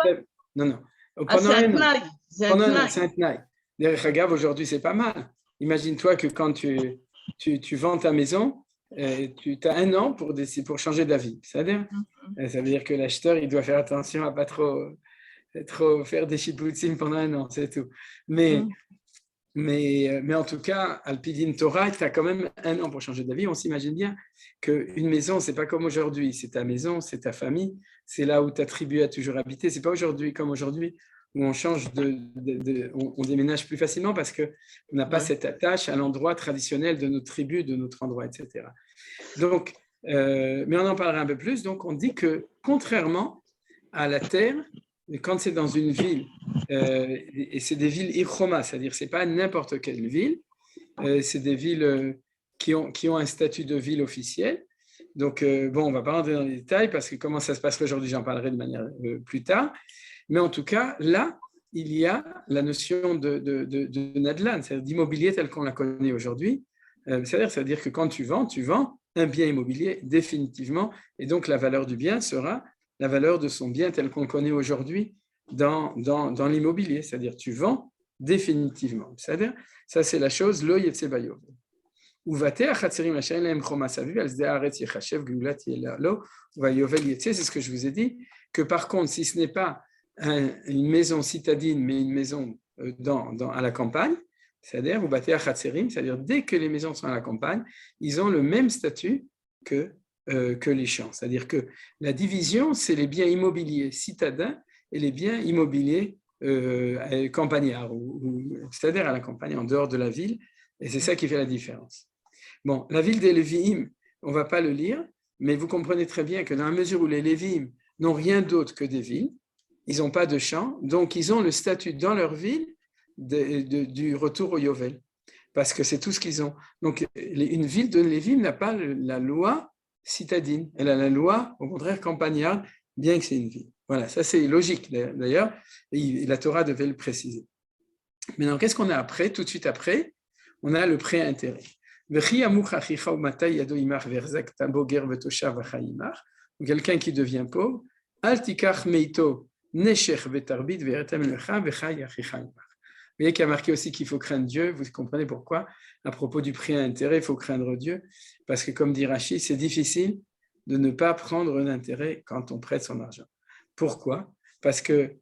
Non. C'est un tnaï. C'est un tnaï. Derech Hagav, aujourd'hui, c'est pas mal. Imagine-toi que quand tu vends ta maison, tu as un an pour changer d'avis. Ça veut dire que l'acheteur, il doit faire attention à ne pas trop faire des chipoutsim pendant un an, c'est tout. Mais en tout cas, Alpidin Torah, tu as quand même un an pour changer d'avis. On s'imagine bien qu'une maison, ce n'est pas comme aujourd'hui. C'est ta maison, c'est ta famille, c'est là où ta tribu a toujours habité. Ce n'est pas aujourd'hui comme aujourd'hui où on change on déménage plus facilement parce qu'on n'a pas cette attache à l'endroit traditionnel de notre tribu, de notre endroit, etc. Donc, mais on en parlera un peu plus. Donc, on dit que contrairement à la terre, quand c'est dans une ville, et c'est des villes irchoma, c'est-à-dire c'est pas n'importe quelle ville, c'est des villes qui ont un statut de ville officielle. Donc, on ne va pas rentrer dans les détails parce que comment ça se passe aujourd'hui, j'en parlerai de manière plus tard. Mais en tout cas, là, il y a la notion de nadlan, c'est-à-dire d'immobilier tel qu'on la connaît aujourd'hui. C'est-à-dire que quand tu vends un bien immobilier définitivement, et donc la valeur du bien sera la valeur de son bien tel qu'on connaît aujourd'hui dans l'immobilier, c'est-à-dire tu vends définitivement. C'est-à-dire, ça c'est la chose, lo yetse bayov. C'est ce que je vous ai dit, que par contre, si ce n'est pas une maison citadine, mais une maison à la campagne, c'est-à-dire, c'est-à-dire dès que les maisons sont à la campagne, ils ont le même statut que les champs. C'est-à-dire que la division, c'est les biens immobiliers citadins et les biens immobiliers campagnards, c'est-à-dire à la campagne, en dehors de la ville, et c'est ça qui fait la différence. Bon, la ville des Lévi'im, on ne va pas le lire, mais vous comprenez très bien que dans la mesure où les Lévi'im n'ont rien d'autre que des villes, ils n'ont pas de champs, donc ils ont le statut dans leur ville du retour au Yovel, parce que c'est tout ce qu'ils ont. Donc, une ville de Lévi'im n'a pas la loi citadine, elle a la loi, au contraire, campagnarde, bien que c'est une ville. Voilà, ça c'est logique d'ailleurs, et la Torah devait le préciser. Maintenant, qu'est-ce qu'on a après, tout de suite après? On a le prêt-intérêt. Quelqu'un qui devient pauvre, vous voyez qu'il y a marqué aussi qu'il faut craindre Dieu, vous comprenez pourquoi? À propos du prêt à intérêt, il faut craindre Dieu, parce que comme dit Rashi, c'est difficile de ne pas prendre un intérêt quand on prête son argent. Pourquoi? Parce que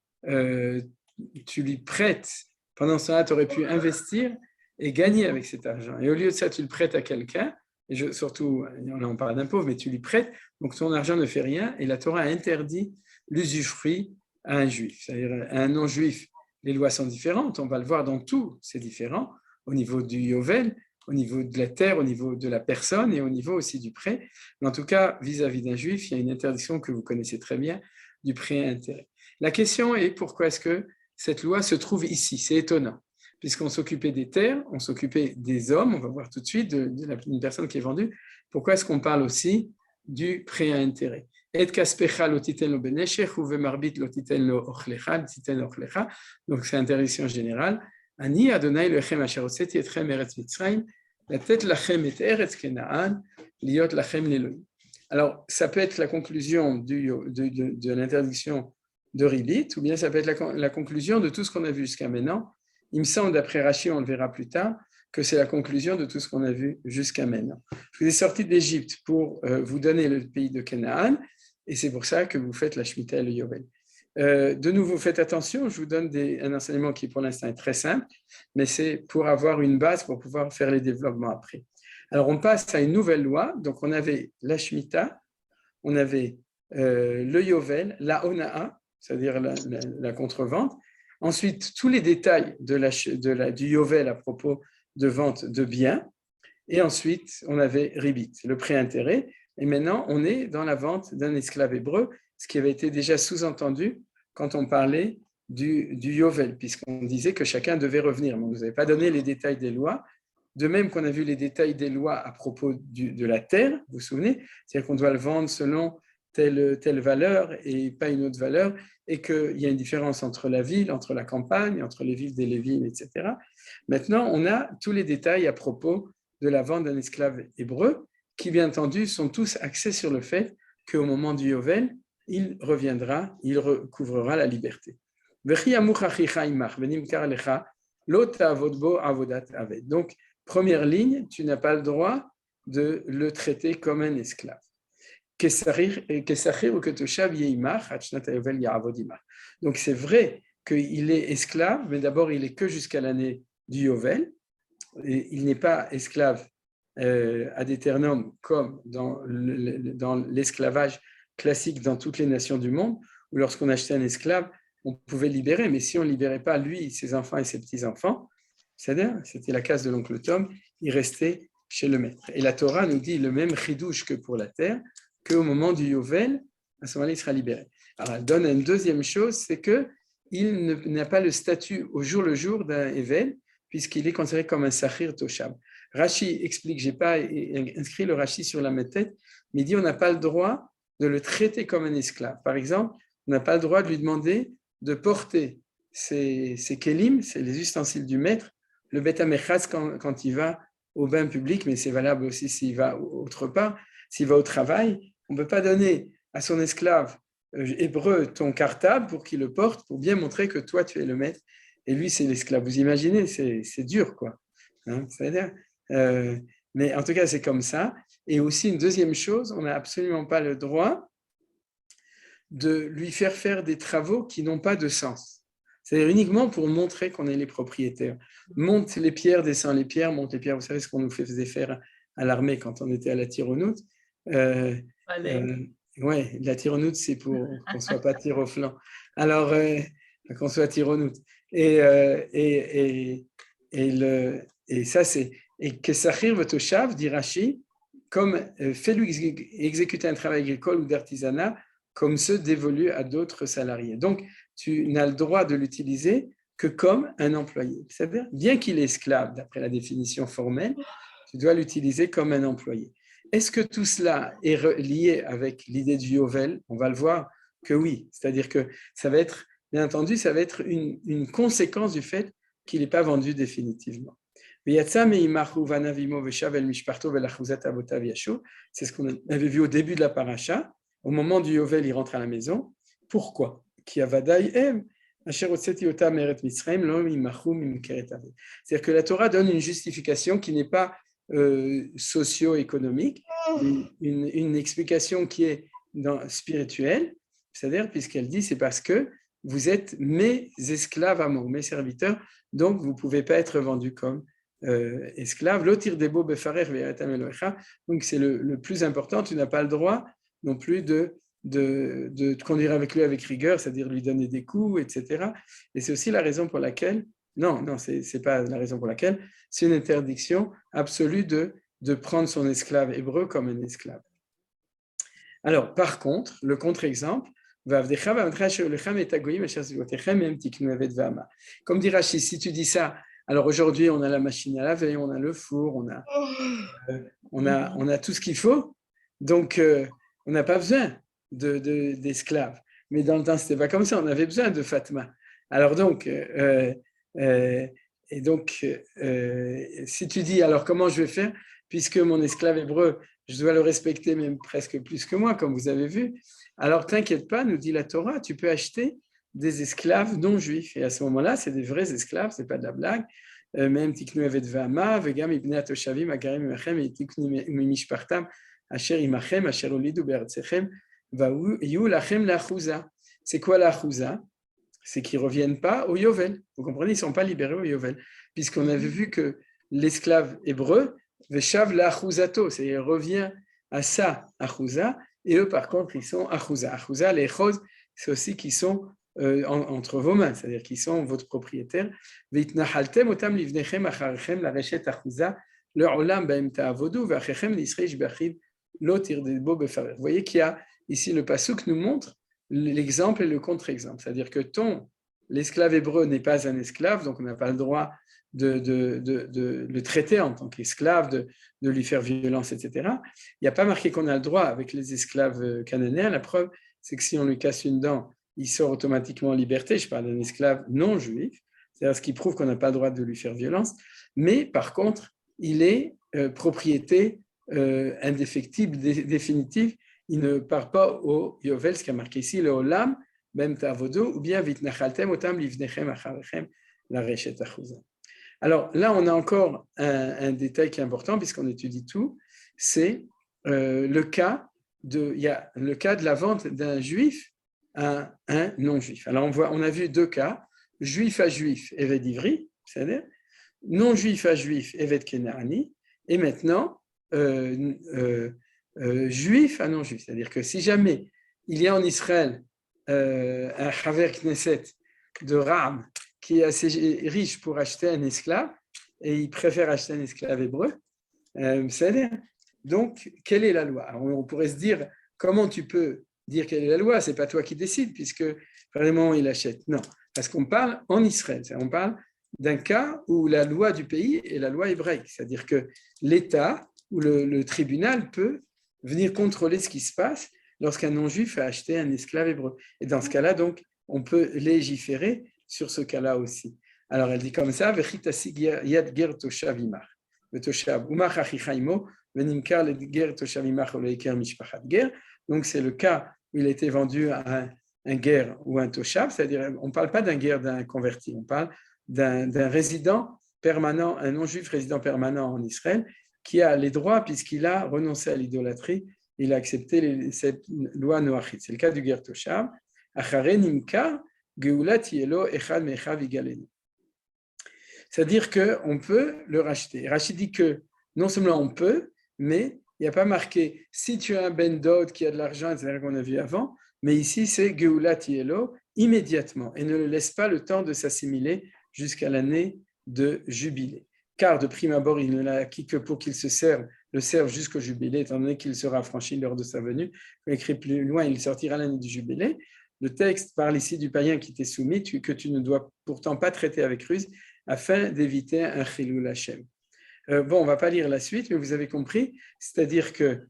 tu lui prêtes, pendant ce temps-là, tu aurais pu investir et gagner avec cet argent. Et au lieu de ça, tu le prêtes à quelqu'un, et surtout, on parle d'un pauvre, mais tu lui prêtes, donc ton argent ne fait rien, et la Torah interdit l'usufruit à un juif, c'est-à-dire à un non-juif. Les lois sont différentes, on va le voir dans tout, c'est différent, au niveau du Yovel, au niveau de la terre, au niveau de la personne et au niveau aussi du prêt. Mais en tout cas, vis-à-vis d'un juif, il y a une interdiction que vous connaissez très bien, du prêt à intérêt. La question est pourquoi est-ce que cette loi se trouve ici? C'est étonnant, puisqu'on s'occupait des terres, on s'occupait des hommes, on va voir tout de suite d'une personne qui est vendue. Pourquoi est-ce qu'on parle aussi du prêt à intérêt? Et kaspecha lo titen lo beneshech, uve marbit lo titen lo ochlecha, titen ochlecha. Donc, c'est interdiction générale. Ani Adonai lechem asher hotzeti etchem eretz Mitzrayim, latet lachem et eretz Kenaan, liot lachem l'Elohim. Alors, ça peut être la conclusion de l'interdiction de Ribit, ou bien ça peut être la conclusion de tout ce qu'on a vu jusqu'à maintenant. Il me semble, d'après Rashi, on le verra plus tard, que c'est la conclusion de tout ce qu'on a vu jusqu'à maintenant. Je vous ai sorti d'Égypte pour vous donner le pays de Canaan, et c'est pour ça que vous faites la Shemitah et le Yovel. De nouveau, faites attention, je vous donne un enseignement qui pour l'instant est très simple, mais c'est pour avoir une base pour pouvoir faire les développements après. Alors, on passe à une nouvelle loi. Donc, on avait la Shemitah, on avait le Yovel, la Onaa, c'est-à-dire la contrevente. Ensuite, tous les détails du Yovel à propos de vente de biens. Et ensuite, on avait Ribit, le pré-intérêt. Et maintenant, on est dans la vente d'un esclave hébreu, ce qui avait été déjà sous-entendu quand on parlait du Yovel, puisqu'on disait que chacun devait revenir. Mais on ne nous avait pas donné les détails des lois. De même qu'on a vu les détails des lois à propos de la terre, vous vous souvenez, c'est-à-dire qu'on doit le vendre selon telle valeur et pas une autre valeur, et qu'il y a une différence entre la ville, entre la campagne, entre les villes des Lévim, etc. Maintenant, on a tous les détails à propos de la vente d'un esclave hébreu, qui bien entendu sont tous axés sur le fait qu'au moment du Yovel, il reviendra, il recouvrera la liberté. Donc, première ligne, tu n'as pas le droit de le traiter comme un esclave. Donc, c'est vrai qu'il est esclave, mais d'abord, il est que jusqu'à l'année du Yovel. Et il n'est pas esclave ad aeternum comme dans l'esclavage classique dans toutes les nations du monde, où lorsqu'on achetait un esclave, on pouvait le libérer, mais si on ne libérait pas lui, ses enfants et ses petits-enfants, c'est-à-dire, c'était la case de l'oncle Tom, il restait chez le maître. Et la Torah nous dit le même chidouche que pour la terre, qu'au moment du Yovel, à ce moment-là, il sera libéré. Alors, elle donne une deuxième chose, c'est qu'il n'a pas le statut au jour le jour d'un Evel, puisqu'il est considéré comme un Sachir Toshab. Rashi explique, je n'ai pas inscrit le Rashi sur la tête, mais il dit on n'a pas le droit de le traiter comme un esclave. Par exemple, on n'a pas le droit de lui demander de porter ses kelim, c'est les ustensiles du maître, le Beth Hamechaz quand il va au bain public, mais c'est valable aussi s'il va autre part, s'il va au travail. On ne peut pas donner à son esclave hébreu ton cartable pour qu'il le porte, pour bien montrer que toi, tu es le maître, et lui, c'est l'esclave. Vous imaginez, c'est dur, quoi. Hein, c'est-à-dire, mais en tout cas, c'est comme ça. Et aussi, une deuxième chose, on n'a absolument pas le droit de lui faire des travaux qui n'ont pas de sens. C'est-à-dire uniquement pour montrer qu'on est les propriétaires. Monte les pierres, descend les pierres, monte les pierres. Vous savez ce qu'on nous faisait faire à l'armée quand on était à la tironoute. Ouais, la tironoute, c'est pour qu'on ne soit pas tir au flanc. Alors, qu'on soit tironoute. Et ça, c'est... Et que Sachir Vetoshav, dit Rashi, comme fais-lui exécuter un travail agricole ou d'artisanat, comme ceux dévolus à d'autres salariés. Donc, tu n'as le droit de l'utiliser que comme un employé. C'est-à-dire, bien qu'il est esclave, d'après la définition formelle, tu dois l'utiliser comme un employé. Est-ce que tout cela est lié avec l'idée du Yovel? On va le voir que oui. C'est-à-dire que ça va être, bien entendu, ça va être une conséquence du fait qu'il n'est pas vendu définitivement. C'est ce qu'on avait vu au début de la paracha. Au moment du Yovel, il rentre à la maison. Pourquoi? C'est-à-dire que la Torah donne une justification qui n'est pas socio-économique, une explication qui est spirituelle, c'est-à-dire puisqu'elle dit c'est parce que vous êtes mes esclaves à moi, mes serviteurs, donc vous ne pouvez pas être vendus comme esclaves. Donc c'est le plus important, tu n'as pas le droit non plus de conduire avec lui avec rigueur, c'est-à-dire lui donner des coups, etc. Et c'est aussi la raison pour laquelle, non, c'est pas la raison pour laquelle, c'est une interdiction absolue de prendre son esclave hébreu comme un esclave. Alors, par contre, le contre-exemple, comme dit Rashi, si tu dis ça, alors aujourd'hui on a la machine à laver, on a le four, on a tout ce qu'il faut, donc on n'a pas besoin d'esclaves. Mais dans le temps, ce n'était pas comme ça, on avait besoin de Fatma. Alors donc, si tu dis, alors comment je vais faire, puisque mon esclave hébreu, je dois le respecter même presque plus que moi, comme vous avez vu, alors t'inquiète pas, nous dit la Torah, tu peux acheter des esclaves non juifs. Et à ce moment-là, c'est des vrais esclaves, c'est pas de la blague. Même tiknu evet v'ama, vegam ibnei atoshavim agarim imachem et tiknu mimishpartam asher imachem asher olidu be'artechem va'yu lachem la'achouza. C'est quoi l'achouza? C'est qu'ils ne reviennent pas au Yovel. Vous comprenez, ils ne sont pas libérés au Yovel, puisqu'on avait vu que l'esclave hébreu, Veshav l'achouzato, c'est il revient à sa achouza, et eux, par contre, ils sont achouza. Achouza, les chos, c'est aussi qu'ils sont entre vos mains, c'est-à-dire qu'ils sont votre propriétaire. Veitnahaltem otam livnechem acharchem la reshet achouza, leur olam baem ta'avodu, v'achechem nisreish bachiv lo tirdebo befarer. Vous voyez qu'il y a ici le pasuk nous montre l'exemple et le contre-exemple, c'est-à-dire que l'esclave hébreu n'est pas un esclave, donc on n'a pas le droit de le traiter en tant qu'esclave, de lui faire violence, etc. Il n'y a pas marqué qu'on a le droit avec les esclaves cananéens. La preuve, c'est que si on lui casse une dent, il sort automatiquement en liberté. Je parle d'un esclave non juif, c'est-à-dire ce qui prouve qu'on n'a pas le droit de lui faire violence. Mais par contre, il est propriété indéfectible, définitive. Il ne part pas au Yovel, ce qui a marqué ici, le Olam, même Ta'avodo, ou bien Vitnachaltem, Otam, Livnechem, Acharechem, la Reshet Achouza. Alors là, on a encore un détail qui est important, puisqu'on étudie tout, c'est le cas de la vente d'un juif à un non-juif. Alors on a vu deux cas, juif à juif, Eved Ivri, c'est-à-dire non-juif à juif, Eved Kenani, et maintenant, juif à non-juif. C'est-à-dire que si jamais il y a en Israël un Chaver Knesset de Ram qui est assez riche pour acheter un esclave et il préfère acheter un esclave hébreu, c'est-à-dire, donc, quelle est la loi? Alors, on pourrait se dire, comment tu peux dire quelle est la loi? Ce n'est pas toi qui décides, puisque vraiment il achète. Non, parce qu'on parle en Israël. On parle d'un cas où la loi du pays est la loi hébraïque. C'est-à-dire que l'État ou le tribunal peut venir contrôler ce qui se passe lorsqu'un non-juif a acheté un esclave hébreu. Et dans ce cas-là, donc, on peut légiférer sur ce cas-là aussi. Alors, elle dit comme ça, donc c'est le cas où il a été vendu à un guer ou un toshav, c'est-à-dire on ne parle pas d'un guer, d'un converti, on parle d'un résident permanent, un non-juif résident permanent en Israël, qui a les droits puisqu'il a renoncé à l'idolâtrie, il a accepté cette loi noachite. C'est le cas du guer toshav. C'est-à-dire qu'on peut le racheter. Rachid dit que non seulement on peut, mais il n'y a pas marqué si tu as un ben dod qui a de l'argent, c'est-à-dire qu'on a vu avant, mais ici c'est Geulat Yelo immédiatement et ne le laisse pas le temps de s'assimiler jusqu'à l'année de jubilé. Car de prime abord, il ne l'a acquis que pour qu'il le serve jusqu'au jubilé, étant donné qu'il sera franchi lors de sa venue. Comme écrit plus loin, il sortira l'année du jubilé. Le texte parle ici du païen qui t'est soumis, que tu ne dois pourtant pas traiter avec ruse, afin d'éviter un chilul Hashem. Bon, on ne va pas lire la suite, mais vous avez compris, c'est-à-dire que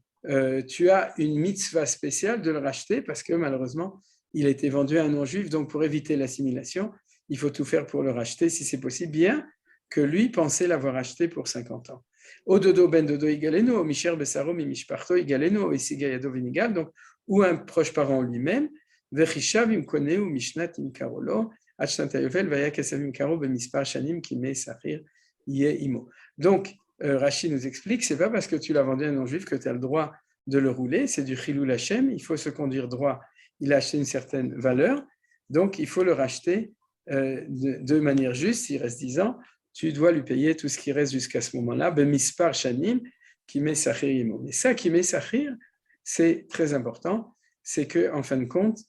tu as une mitzvah spéciale de le racheter, parce que malheureusement, il a été vendu à un non-juif, donc pour éviter l'assimilation, il faut tout faire pour le racheter, si c'est possible, bien que lui pensait l'avoir acheté pour 50 ans. Ododo ben dodo igaleno, misher besaro mi mishparto igaleno, isigayado venigal, donc ou un proche parent lui-même, vechishav im koneu mishnat im karolo, achnatayovel vaya kesavim karo bemispar shanim ki me sachir ye imo. Donc Rashi nous explique, c'est pas parce que tu l'as vendu à un non-juif que tu as le droit de le rouler, c'est du chilul Hashem, il faut se conduire droit, il a acheté une certaine valeur, donc il faut le racheter de manière juste, s'il reste 10 ans, tu dois lui payer tout ce qui reste jusqu'à ce moment-là, bemispar shanim ki me sachir ye imo. Mais ça, ki me sachir, c'est très important, c'est que en fin de compte,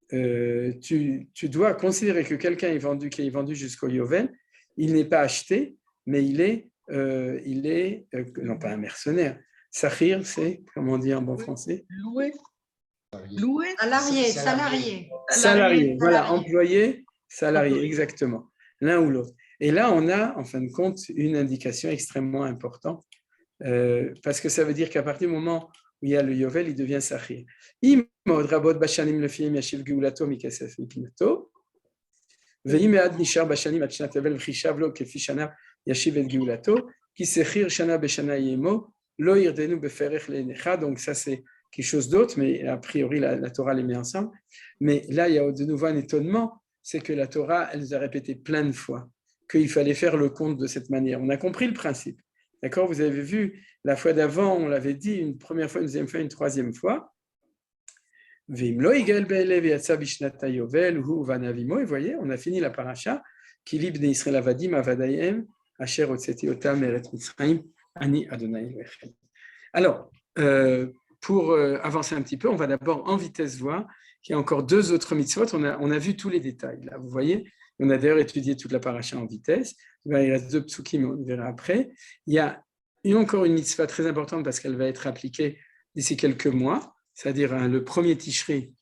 tu dois considérer que quelqu'un qui est vendu jusqu'au Yovel, il n'est pas acheté, mais il est non pas un mercenaire. Sachir, c'est, comment on dit en bon français? Loué. Salarié. Voilà, employé, salarié, exactement. L'un ou l'autre. Et là, on a, en fin de compte, une indication extrêmement importante, parce que ça veut dire qu'à partir du moment où il y a le Yovel, il devient Sachir. Donc ça c'est quelque chose d'autre, mais a priori la Torah les met ensemble. Mais là il y a de nouveau un étonnement, c'est que la Torah elle nous a répété plein de fois qu'il fallait faire le compte de cette manière. On a compris le principe. D'accord? Vous avez vu, la fois d'avant, on l'avait dit une première fois, une deuxième fois, une troisième fois. Et vous voyez, on a fini la paracha. Alors, pour avancer un petit peu, on va d'abord en vitesse voir qu'il y a encore deux autres mitzvot. On a vu tous les détails, là, vous voyez. On a d'ailleurs étudié toute la paracha en vitesse. Il reste deux psukim, on verra après. Il y a encore une mitzvah très importante parce qu'elle va être appliquée d'ici quelques mois, c'est-à-dire le premier Tishri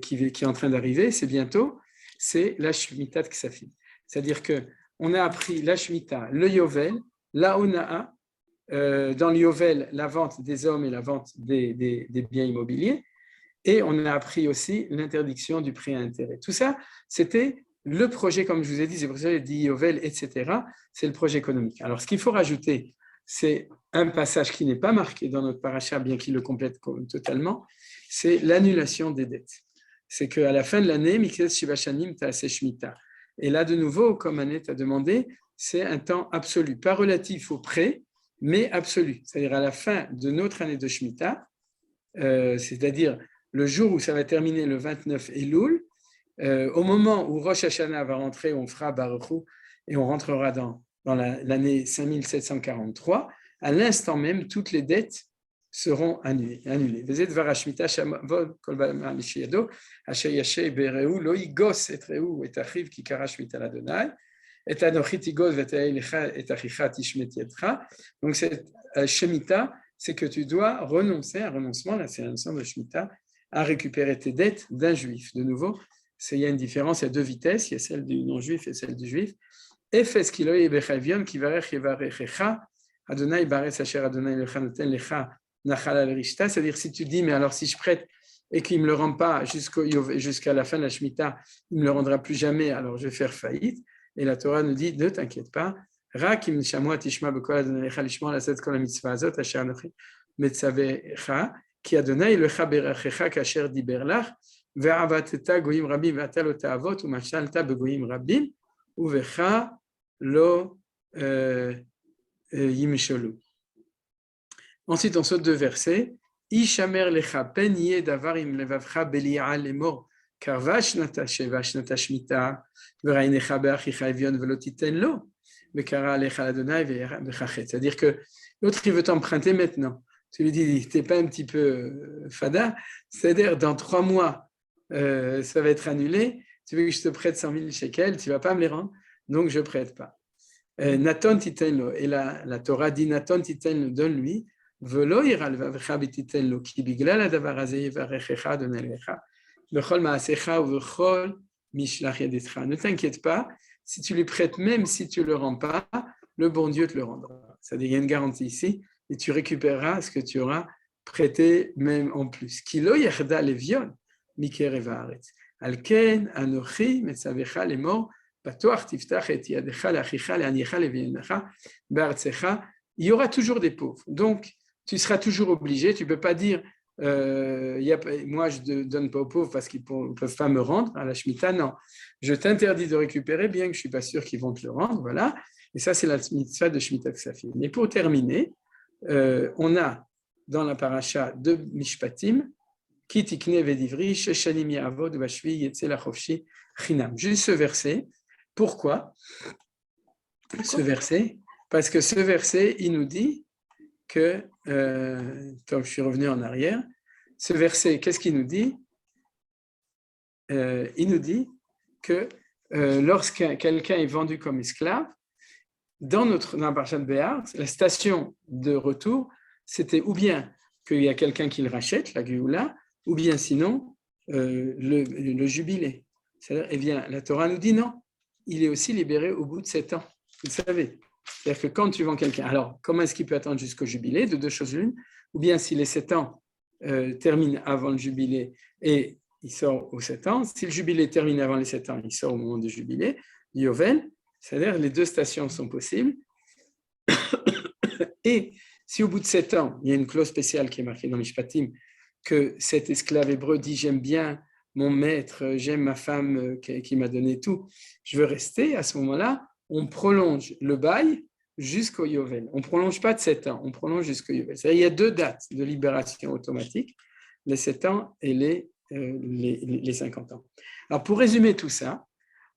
qui est en train d'arriver, c'est bientôt, c'est la Shemitah de Ksafim. C'est-à-dire qu'on a appris la Shemitah, le Yovel, la Onaa, dans le Yovel, la vente des hommes et la vente des biens immobiliers, et on a appris aussi l'interdiction du prêt à intérêt. Tout ça, c'était le projet, comme je vous ai dit, c'est pour ça que j'ai dit Yovel, etc., c'est le projet économique. Alors, ce qu'il faut rajouter, c'est un passage qui n'est pas marqué dans notre paracha, bien qu'il le complète totalement, c'est l'annulation des dettes. C'est qu'à la fin de l'année, Mikdes Shivashanim Ta'aseh Shemitah. Et là, de nouveau, comme Annette a demandé, c'est un temps absolu, pas relatif au prêt, mais absolu. C'est-à-dire à la fin de notre année de Shemitah, c'est-à-dire le jour où ça va terminer le 29 Elul, au moment où Rosh Hashanah va rentrer, on fera Baruch Hu, et on rentrera dans l'année 5743, à l'instant même, toutes les dettes seront annulées. Vezet varashmita shamavod kol ba'al sheyado asher yashay bereu lo yigos et reu et achiv ki kara shmita l'Adonai et anochi tigos v'tei lecha et achicha tishmet yedcha. Donc cette shemitah, c'est que tu dois renoncer, un renoncement, là c'est un sens de shemitah, à récupérer tes dettes d'un juif. De nouveau, il y a une différence, il y a deux vitesses, il y a celle du non-juif et celle du juif. Efes kiloy bechavion kivarech yevarechecha Adonai bares asher Adonai lecha noten lecha nachal al rishta. C'est-à-dire si tu dis mais alors si je prête et qu'il me le rend pas jusqu'à la fin de la shemitah, il me le rendra plus jamais, alors je vais faire faillite. Et la Torah nous dit ne t'inquiète pas. Rak im shamua tishma bekol Adonai lecha lishmor laset kol mitzvah azot asher anochi metzavecha ki Adonai lecha berachecha kasher diber lach ve'avateta goyim rabim ve'ata lo ta'avot u'mashalta begoyim rabim uvecha lo yimisholu. Ensuite, on saute deux versets. Ishamer lecha pen yeh davar im levavcha beli'a lemor kar vashnata shevashnata shmita v'rainecha be'achicha evion v'lo titen lo v'kara lecha l'Adonai v'chachet. C'est-à-dire que l'autre, il veut t'emprunter maintenant. Tu lui dis, t'es pas un petit peu fada? C'est-à-dire, dans 3 mois, ça va être annulé. Tu veux que je te prête 100 000 shekels, tu vas pas me les rendre, donc je prête pas. Naton titenlo, et la Torah dit Naton titenlo, donne-lui, velo yiral vavecha bititenlo, ki biglal hadavar hazeh yivarechecha Adonai lecha, bechol maasecha ou bechol mishlach yadetcha. Ne t'inquiète pas, si tu lui prêtes, même si tu le rends pas, le bon Dieu te le rendra. C'est-à-dire, il y a une garantie ici, et tu récupéreras ce que tu auras prêté même en plus. Kilo yerda levion mikerev haaretz, alken anochi metzavecha lemor. Il y aura toujours des pauvres. Donc, tu seras toujours obligé. Tu ne peux pas dire moi, je ne donne pas aux pauvres parce qu'ils ne peuvent pas me rendre à la Shemitah. Non, je t'interdis de récupérer, bien que je ne suis pas sûr qu'ils vont te le rendre. Voilà. Et ça, c'est la mitzvah de Shemitah Ksafim. Mais pour terminer, on a dans la paracha de Mishpatim, Ki tikne vedivri, sheshanim ya'avod vashvi yetze lachofshi chinam. Juste ce verset. Pourquoi ce verset? Parce que ce verset, il nous dit que, je suis revenu en arrière, ce verset, qu'est-ce qu'il nous dit? Il nous dit que lorsque quelqu'un est vendu comme esclave, dans la parasha de Béar, la station de retour, c'était ou bien qu'il y a quelqu'un qui le rachète, la Géoula, ou bien sinon le jubilé. C'est-à-dire, eh bien, la Torah nous dit non. Il est aussi libéré au bout de 7 ans. Vous le savez. C'est-à-dire que quand tu vends quelqu'un, alors comment est-ce qu'il peut attendre jusqu'au jubilé? De deux choses l'une. ou bien si les 7 ans terminent avant le jubilé et il sort aux 7 ans, si le jubilé termine avant les 7 ans, il sort au moment du jubilé, Yovel, c'est-à-dire les 2 stations sont possibles. Et si au bout de 7 ans, il y a une clause spéciale qui est marquée dans Mishpatim, que cet esclave hébreu dit « j'aime bien mon maître, j'aime ma femme qui m'a donné tout, je veux rester », à ce moment-là, on prolonge le bail jusqu'au Yovel. On ne prolonge pas de 7 ans, on prolonge jusqu'au Yovel. C'est-à-dire, il y a 2 dates de libération automatique, les 7 ans et les 50 ans. Alors, pour résumer tout ça,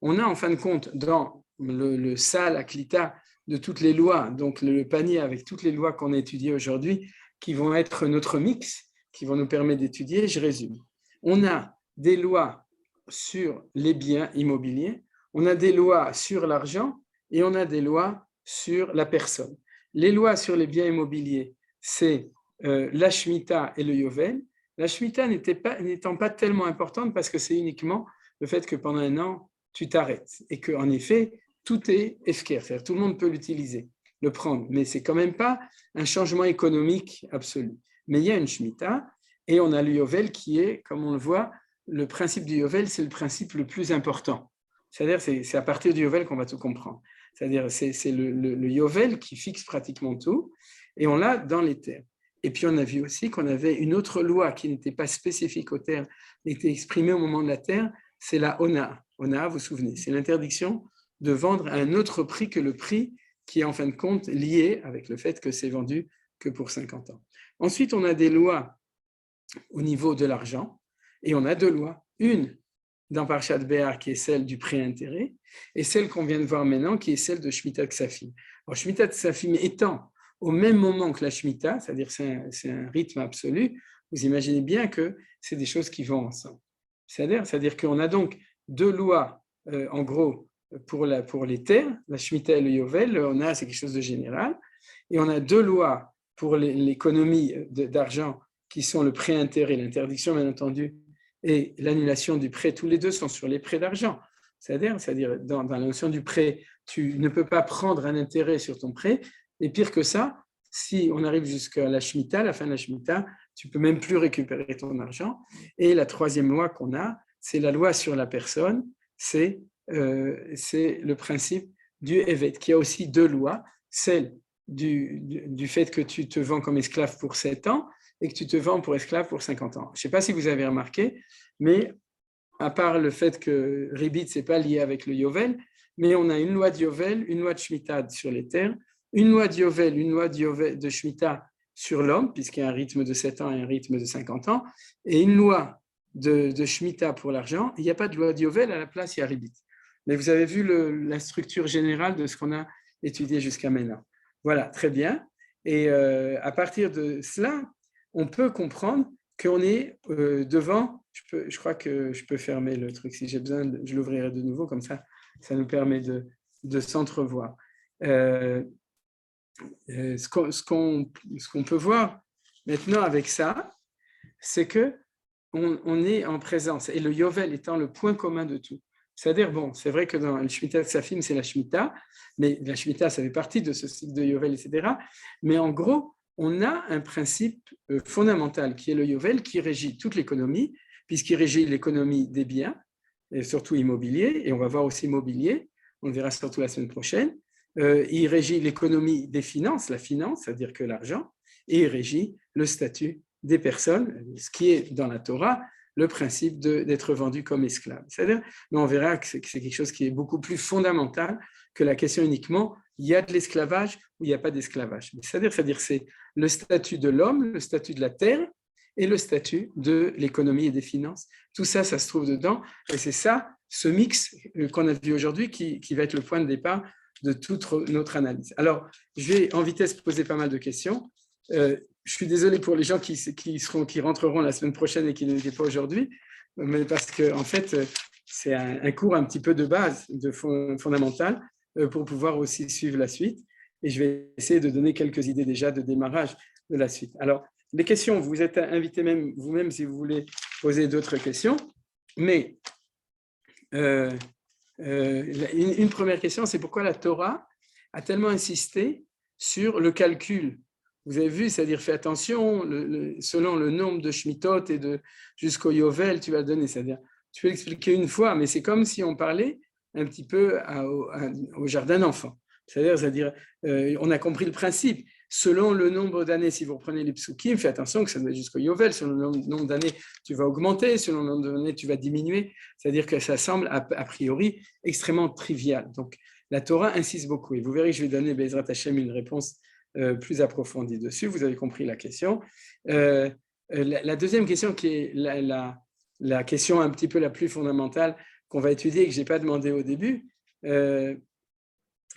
on a en fin de compte dans le sal aklita de toutes les lois, donc le panier avec toutes les lois qu'on a étudiées aujourd'hui, qui vont être notre mix, qui vont nous permettre d'étudier. Je résume. On a des lois sur les biens immobiliers, on a des lois sur l'argent et on a des lois sur la personne. Les lois sur les biens immobiliers, c'est la Shemitah et le Yovel. La Shemitah n'étant pas tellement importante parce que c'est uniquement le fait que pendant un an, tu t'arrêtes et qu'en effet, tout est efker, c'est-à-dire tout le monde peut l'utiliser, le prendre, mais c'est quand même pas un changement économique absolu. Mais il y a une Shemitah et on a le Yovel qui est, comme on le voit, le principe du Yovel, c'est le principe le plus important. C'est-à-dire c'est à partir du Yovel qu'on va tout comprendre. C'est-à-dire c'est le Yovel qui fixe pratiquement tout et on l'a dans les terres. Et puis on a vu aussi qu'on avait une autre loi qui n'était pas spécifique aux terres, mais était exprimée au moment de la terre, c'est la Ona. Ona, vous vous souvenez, c'est l'interdiction de vendre à un autre prix que le prix qui est en fin de compte lié avec le fait que c'est vendu que pour 50 ans. Ensuite, on a des lois au niveau de l'argent et on a 2 lois. Une dans Parshat Béar qui est celle du prêt-intérêt et celle qu'on vient de voir maintenant qui est celle de Shemitah Ksafim. Alors Shemitah Ksafim étant au même moment que la Shemitah, c'est-à-dire c'est un rythme absolu, vous imaginez bien que c'est des choses qui vont ensemble. C'est-à-dire qu'on a donc 2 lois, en gros, pour les terres, la Shemitah et le Yovel, c'est quelque chose de général, et on a 2 lois pour l'économie d'argent qui sont le prêt-intérêt, l'interdiction bien entendu, et l'annulation du prêt. Tous les 2 sont sur les prêts d'argent. C'est-à-dire dans la notion du prêt, tu ne peux pas prendre un intérêt sur ton prêt, et pire que ça, si on arrive jusqu'à la Shemitah, la fin de la Shemitah, tu ne peux même plus récupérer ton argent. Et la 3e loi qu'on a, c'est la loi sur la personne, c'est le principe du Evet, qui a aussi 2 lois, celle du fait que tu te vends comme esclave pour 7 ans et que tu te vends pour esclave pour 50 ans. Je ne sais pas si vous avez remarqué, mais à part le fait que Ribit, ce n'est pas lié avec le Yovel, mais on a une loi de Yovel, une loi de Shemitah sur les terres, une loi de Yovel, une loi de Shemitah sur l'homme, puisqu'il y a un rythme de 7 ans et un rythme de 50 ans, et une loi de Shemitah pour l'argent. Il n'y a pas de loi de Yovel, à la place, il y a Ribit. Mais vous avez vu la structure générale de ce qu'on a étudié jusqu'à maintenant. Voilà, très bien. Et à partir de cela, on peut comprendre qu'on est devant, je crois que je peux fermer le truc si j'ai besoin, je l'ouvrirai de nouveau, comme ça nous permet de s'entrevoir. Ce qu'on peut voir maintenant avec ça, c'est qu'on est en présence, et le Yovel étant le point commun de tout. C'est-à-dire, bon, c'est vrai que dans le Shemitah Ksafim, c'est la Shemitah, mais la Shemitah, ça fait partie de ce cycle de Yovel, etc. Mais en gros, on a un principe fondamental qui est le Yovel, qui régit toute l'économie, puisqu'il régit l'économie des biens, et surtout immobilier, et on va voir aussi immobilier, on le verra surtout la semaine prochaine. Il régit l'économie des finances, la finance, c'est-à-dire que l'argent, et il régit le statut des personnes, ce qui est dans la Torah, le principe d'être vendu comme esclave. C'est-à-dire, mais on verra que c'est quelque chose qui est beaucoup plus fondamental que la question uniquement, il y a de l'esclavage ou il n'y a pas d'esclavage. C'est-à-dire c'est le statut de l'homme, le statut de la terre et le statut de l'économie et des finances. Tout ça, ça se trouve dedans. Et c'est ça, ce mix qu'on a vu aujourd'hui qui va être le point de départ de toute notre analyse. Alors, je vais en vitesse poser pas mal de questions. Je suis désolé pour les gens qui rentreront la semaine prochaine et qui n'étaient pas aujourd'hui, mais parce que en fait, c'est un cours un petit peu de base, fondamental, pour pouvoir aussi suivre la suite. Et je vais essayer de donner quelques idées déjà de démarrage de la suite. Alors, les questions, vous êtes invités même vous-même si vous voulez poser d'autres questions, mais une première question, c'est pourquoi la Torah a tellement insisté sur le calcul Vous avez vu, c'est-à-dire fais attention, selon le nombre de Shemitot et jusqu'au Yovel, tu vas le donner. C'est-à-dire, tu peux l'expliquer une fois, mais c'est comme si on parlait un petit peu au jardin d'enfant. C'est-à-dire, on a compris le principe. Selon le nombre d'années, si vous reprenez les psukim, faites attention que ça doit jusqu'au Yovel. Selon le nombre d'années, tu vas augmenter. Selon le nombre d'années, tu vas diminuer. C'est-à-dire que ça semble, a priori, extrêmement trivial. Donc, la Torah insiste beaucoup. Et vous verrez que je vais donner, Bezrat Hashem, une réponse plus approfondie dessus. Vous avez compris la question. La deuxième question, qui est la question un petit peu la plus fondamentale qu'on va étudier et que je n'ai pas demandé au début,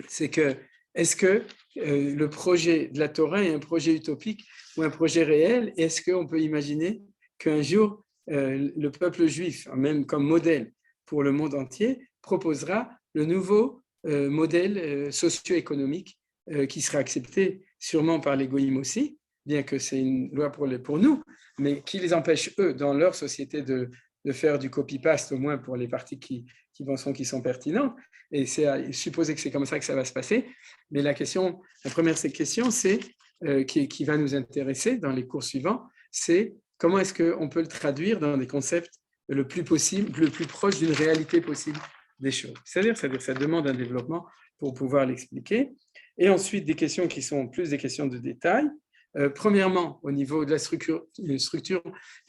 c'est que est-ce que le projet de la Torah est un projet utopique ou un projet réel? Est-ce qu'on peut imaginer qu'un jour, le peuple juif, même comme modèle pour le monde entier, proposera le nouveau modèle socio-économique qui sera accepté sûrement par les goïms aussi, bien que c'est une loi pour nous, mais qui les empêche, eux, dans leur société, de faire du copy-paste, au moins pour les parties qui pensent qu'ils sont pertinents. Et c'est à supposer que c'est comme ça que ça va se passer. Mais la première question, c'est qui va nous intéresser dans les cours suivants, c'est comment est-ce qu'on peut le traduire dans des concepts le plus proche d'une réalité possible des choses. C'est-à-dire ça demande un développement pour pouvoir l'expliquer. Et ensuite, des questions qui sont plus des questions de détail. Premièrement, au niveau de la structure,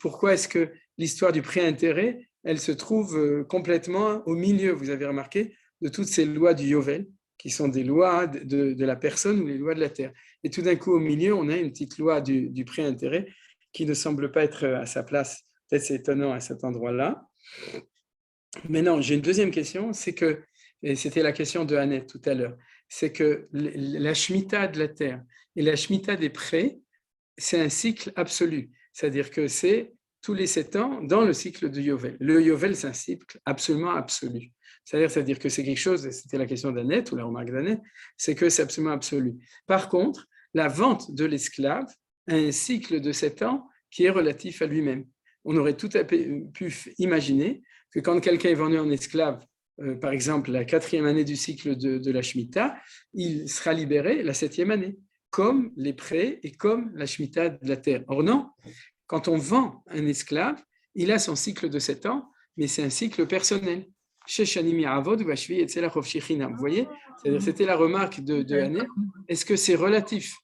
pourquoi est-ce que l'histoire du pré-intérêt, elle se trouve complètement au milieu, vous avez remarqué, de toutes ces lois du Yovel, qui sont des lois de la personne ou les lois de la terre. Et tout d'un coup, au milieu, on a une petite loi du pré-intérêt qui ne semble pas être à sa place. Peut-être c'est étonnant à cet endroit-là. Maintenant, j'ai une deuxième question, c'est que, et c'était la question de Annette tout à l'heure, c'est que la Shemitah de la terre et la Shemitah des prés, c'est un cycle absolu. C'est-à-dire que c'est tous les 7 ans dans le cycle du Yovel. Le Yovel, c'est un cycle absolument absolu. C'est-à-dire que c'est quelque chose, c'était la question d'Annette ou la remarque d'Annette, c'est que c'est absolument absolu. Par contre, la vente de l'esclave a un cycle de 7 ans qui est relatif à lui-même. On aurait tout à pu imaginer que quand quelqu'un est vendu en esclave, par exemple la 4e année du cycle de la Shemitah, il sera libéré la 7e année, comme les prés et comme la Shemitah de la terre. Or non, quand on vend un esclave, il a son cycle de 7 ans, mais c'est un cycle personnel. Vous voyez, c'était la remarque de Annette. Est-ce que c'est relatif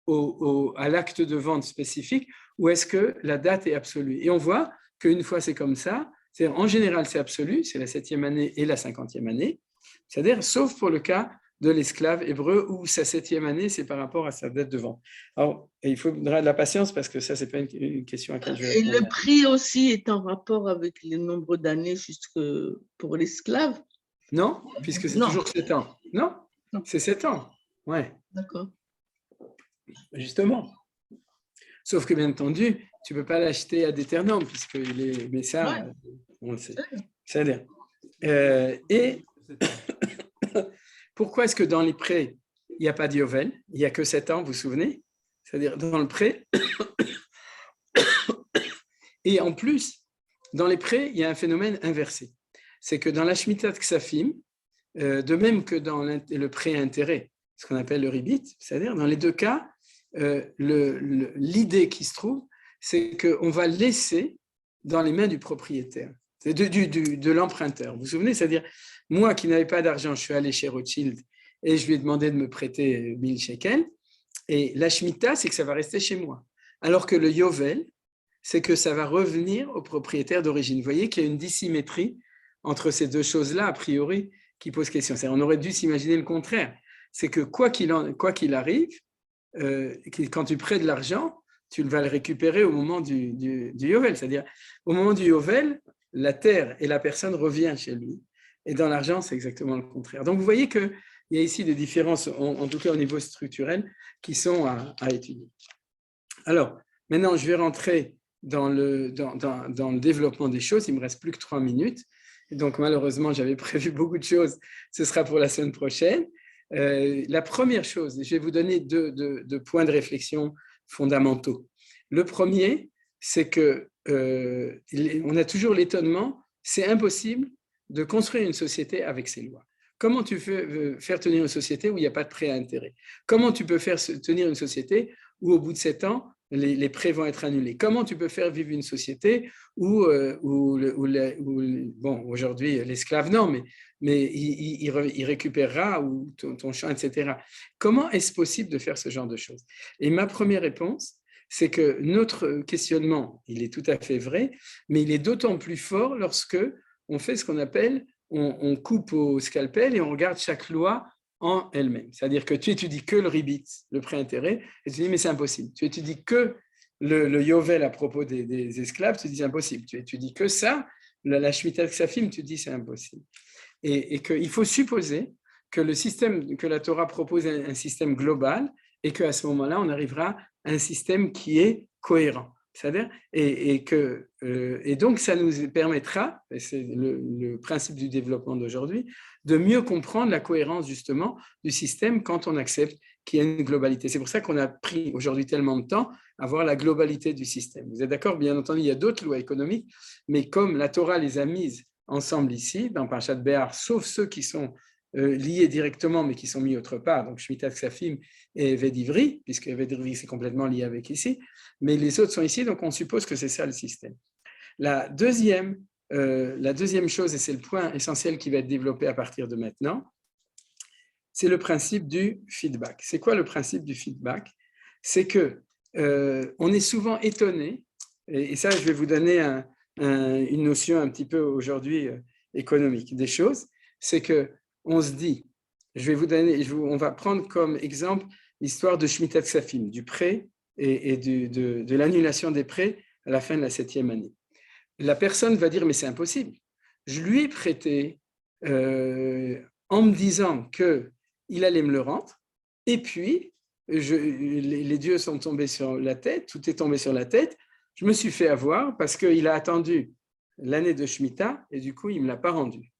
à l'acte de vente spécifique ou est-ce que la date est absolue? Et on voit qu'une fois c'est comme ça, c'est-à-dire en général c'est absolu, c'est la 7e année et la 50e année, c'est-à-dire sauf pour le cas de l'esclave hébreu où sa 7e année c'est par rapport à sa date de vente. Alors il faudra de la patience parce que ça c'est pas une question à laquelle je vais répondre. Et le prix aussi est en rapport avec le nombre d'années jusque pour l'esclave? Non, puisque c'est toujours 7 ans. Non, c'est 7 ans. Ouais. D'accord. Justement. Sauf que, bien entendu, tu ne peux pas l'acheter à déternant, puisqu'il est. Mais ça, on le sait. C'est-à-dire. Et pourquoi est-ce que dans les prés, il n'y a pas de Yovel? Il n'y a que 7 ans, vous vous souvenez? C'est-à-dire, dans le pré. Et en plus, dans les prés, il y a un phénomène inversé. C'est que dans la Shemitah de Ksafim, de même que dans le pré-intérêt, ce qu'on appelle le ribit, c'est-à-dire, dans les deux cas, l'idée qui se trouve, c'est qu'on va laisser dans les mains du propriétaire, de l'emprunteur. Vous vous souvenez, c'est-à-dire, moi qui n'avais pas d'argent, je suis allé chez Rothschild et je lui ai demandé de me prêter 1000 shekels. Et la Shemitah, c'est que ça va rester chez moi. Alors que le Yovel, c'est que ça va revenir au propriétaire d'origine. Vous voyez qu'il y a une dissymétrie entre ces deux choses-là, a priori, qui posent question. On aurait dû s'imaginer le contraire. C'est que quoi qu'il arrive, quand tu prêtes de l'argent, tu vas le récupérer au moment du Yovel. C'est-à-dire, au moment du Yovel, la terre et la personne reviennent chez lui. Et dans l'argent, c'est exactement le contraire. Donc, vous voyez qu'il y a ici des différences, en tout cas au niveau structurel, qui sont à étudier. Alors, maintenant, je vais rentrer dans le développement des choses. Il ne me reste plus que 3 minutes. Et donc, malheureusement, j'avais prévu beaucoup de choses. Ce sera pour la semaine prochaine. La première chose, je vais vous donner deux points de réflexion fondamentaux. Le premier, c'est que on a toujours l'étonnement, c'est impossible de construire une société avec ces lois. comment tu peux faire tenir une société où il n'y a pas de prêt à intérêt? Comment tu peux faire tenir une société où au bout de 7 ans, les prêts vont être annulés? Comment tu peux faire vivre une société où bon, aujourd'hui, l'esclave, non, mais il récupérera ou ton champ, etc. Comment est-ce possible de faire ce genre de choses? Et ma première réponse, c'est que notre questionnement, il est tout à fait vrai, mais il est d'autant plus fort lorsque on fait ce qu'on appelle, on coupe au scalpel et on regarde chaque loi en elle-même. C'est-à-dire que tu étudies que le ribit, le prêt-intérêt, et tu dis, mais c'est impossible. Tu étudies que le Yovel à propos des esclaves, tu dis, c'est impossible. Tu étudies que ça, la Shemitah Ksafim, tu dis, c'est impossible. Et qu'il faut supposer que le système, que la Torah propose un système global et qu'à ce moment-là, on arrivera à un système qui est cohérent. C'est-à-dire, et donc, ça nous permettra, et c'est le principe du développement d'aujourd'hui, de mieux comprendre la cohérence justement du système quand on accepte qu'il y a une globalité. C'est pour ça qu'on a pris aujourd'hui tellement de temps à voir la globalité du système. Vous êtes d'accord? Bien entendu, il y a d'autres lois économiques, mais comme la Torah les a mises ensemble ici, dans Parashat Béar, sauf ceux qui sont liés directement, mais qui sont mis autre part, donc Shemitah Ksafim et Vedivri, puisque Vedivri c'est complètement lié avec ici, mais les autres sont ici, donc on suppose que c'est ça le système. La deuxième chose, et c'est le point essentiel qui va être développé à partir de maintenant, c'est le principe du feedback. C'est quoi le principe du feedback? C'est que on est souvent étonné, et ça je vais vous donner une notion un petit peu aujourd'hui économique des choses, c'est que on se dit, on va prendre comme exemple l'histoire de Shemitah Ksafim, du prêt et de l'annulation des prêts à la fin de la 7e année. La personne va dire, mais c'est impossible. Je lui ai prêté en me disant qu'il allait me le rendre, et puis les dieux sont tombés sur la tête, tout est tombé sur la tête, je me suis fait avoir parce qu'il a attendu l'année de Shemitah, et du coup, il ne me l'a pas rendu.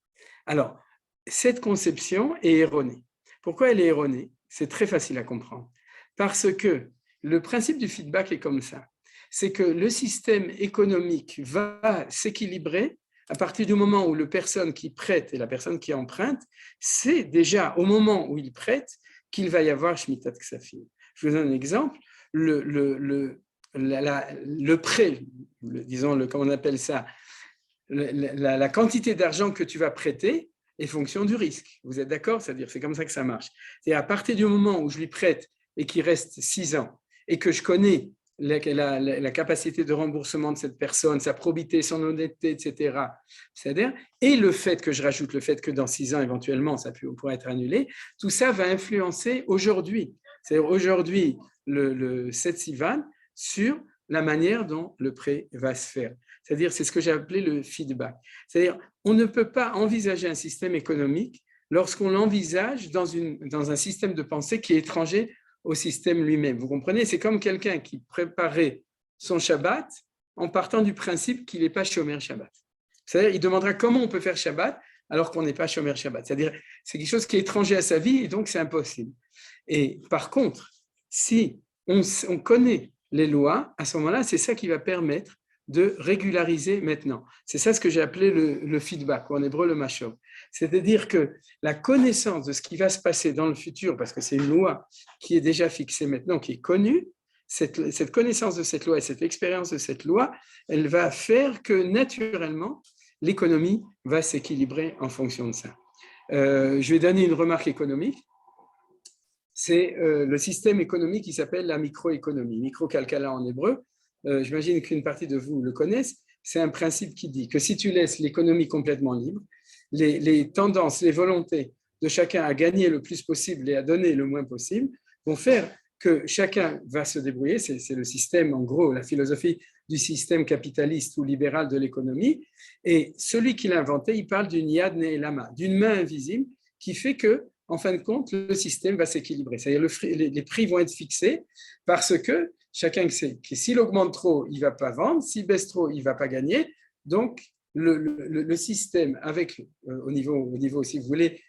Alors, cette conception est erronée. Pourquoi elle est erronée? C'est très facile à comprendre. Parce que le principe du feedback est comme ça. C'est que le système économique va s'équilibrer à partir du moment où la personne qui prête et la personne qui emprunte, c'est déjà au moment où il prête qu'il va y avoir Shemitah Ksafim. Je vous donne un exemple. Le prêt, disons, comment on appelle ça, la quantité d'argent que tu vas prêter est fonction du risque. Vous êtes d'accord? C'est-à-dire, c'est comme ça que ça marche. C'est à partir du moment où je lui prête et qu'il reste 6 ans et que je connais la capacité de remboursement de cette personne, sa probité, son honnêteté, etc. C'est-à-dire, et le fait que je rajoute le fait que dans 6 ans, éventuellement, ça pourrait être annulé, tout ça va influencer aujourd'hui. C'est-à-dire aujourd'hui, le 7 Sivan, sur la manière dont le prêt va se faire. C'est-à-dire, c'est ce que j'ai appelé le feedback. C'est-à-dire, on ne peut pas envisager un système économique lorsqu'on l'envisage dans un système de pensée qui est étranger au système lui-même. Vous comprenez? C'est comme quelqu'un qui préparait son Shabbat en partant du principe qu'il n'est pas Shomer Shabbat. C'est-à-dire, il demandera comment on peut faire Shabbat alors qu'on n'est pas Shomer Shabbat. C'est-à-dire, c'est quelque chose qui est étranger à sa vie et donc c'est impossible. Et par contre, si on connaît les lois, à ce moment-là, c'est ça qui va permettre de régulariser maintenant. C'est ça ce que j'ai appelé le feedback, ou en hébreu le mashov. C'est-à-dire que la connaissance de ce qui va se passer dans le futur, parce que c'est une loi qui est déjà fixée maintenant, qui est connue, cette connaissance de cette loi et cette expérience de cette loi, elle va faire que naturellement, l'économie va s'équilibrer en fonction de ça. Je vais donner une remarque économique. C'est le système économique qui s'appelle la microéconomie, micro-calcala en hébreu. J'imagine qu'une partie de vous le connaissent. C'est un principe qui dit que si tu laisses l'économie complètement libre, les tendances, les volontés de chacun à gagner le plus possible et à donner le moins possible vont faire que chacun va se débrouiller. C'est le système, en gros, la philosophie du système capitaliste ou libéral de l'économie. Et celui qui l'a inventé, il parle d'une yad ne'elama, d'une main invisible qui fait que, en fin de compte, le système va s'équilibrer. C'est-à-dire les prix vont être fixés parce que chacun sait que s'il augmente trop, il ne va pas vendre, s'il baisse trop, il ne va pas gagner. Donc, le système, avec, au niveau, si vous voulez,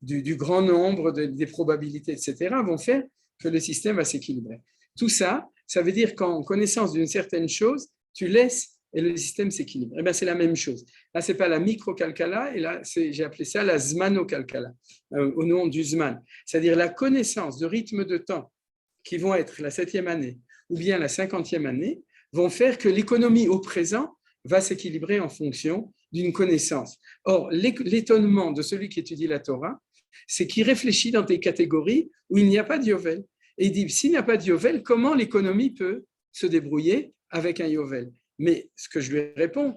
du grand nombre, des probabilités, etc., vont faire que le système va s'équilibrer. Tout ça, ça veut dire qu'en connaissance d'une certaine chose, tu laisses et le système s'équilibre. Eh bien, c'est la même chose. Là, ce n'est pas la micro-calcala, et là, j'ai appelé ça la zmano-calcala, au nom du zman. C'est-à-dire la connaissance de rythme de temps qui vont être la 7e année ou bien la 50e année, vont faire que l'économie au présent va s'équilibrer en fonction d'une connaissance. Or, l'étonnement de celui qui étudie la Torah, c'est qu'il réfléchit dans des catégories où il n'y a pas de Yovel. Et il dit, s'il n'y a pas de Yovel, comment l'économie peut se débrouiller avec un Yovel? Mais ce que je lui réponds,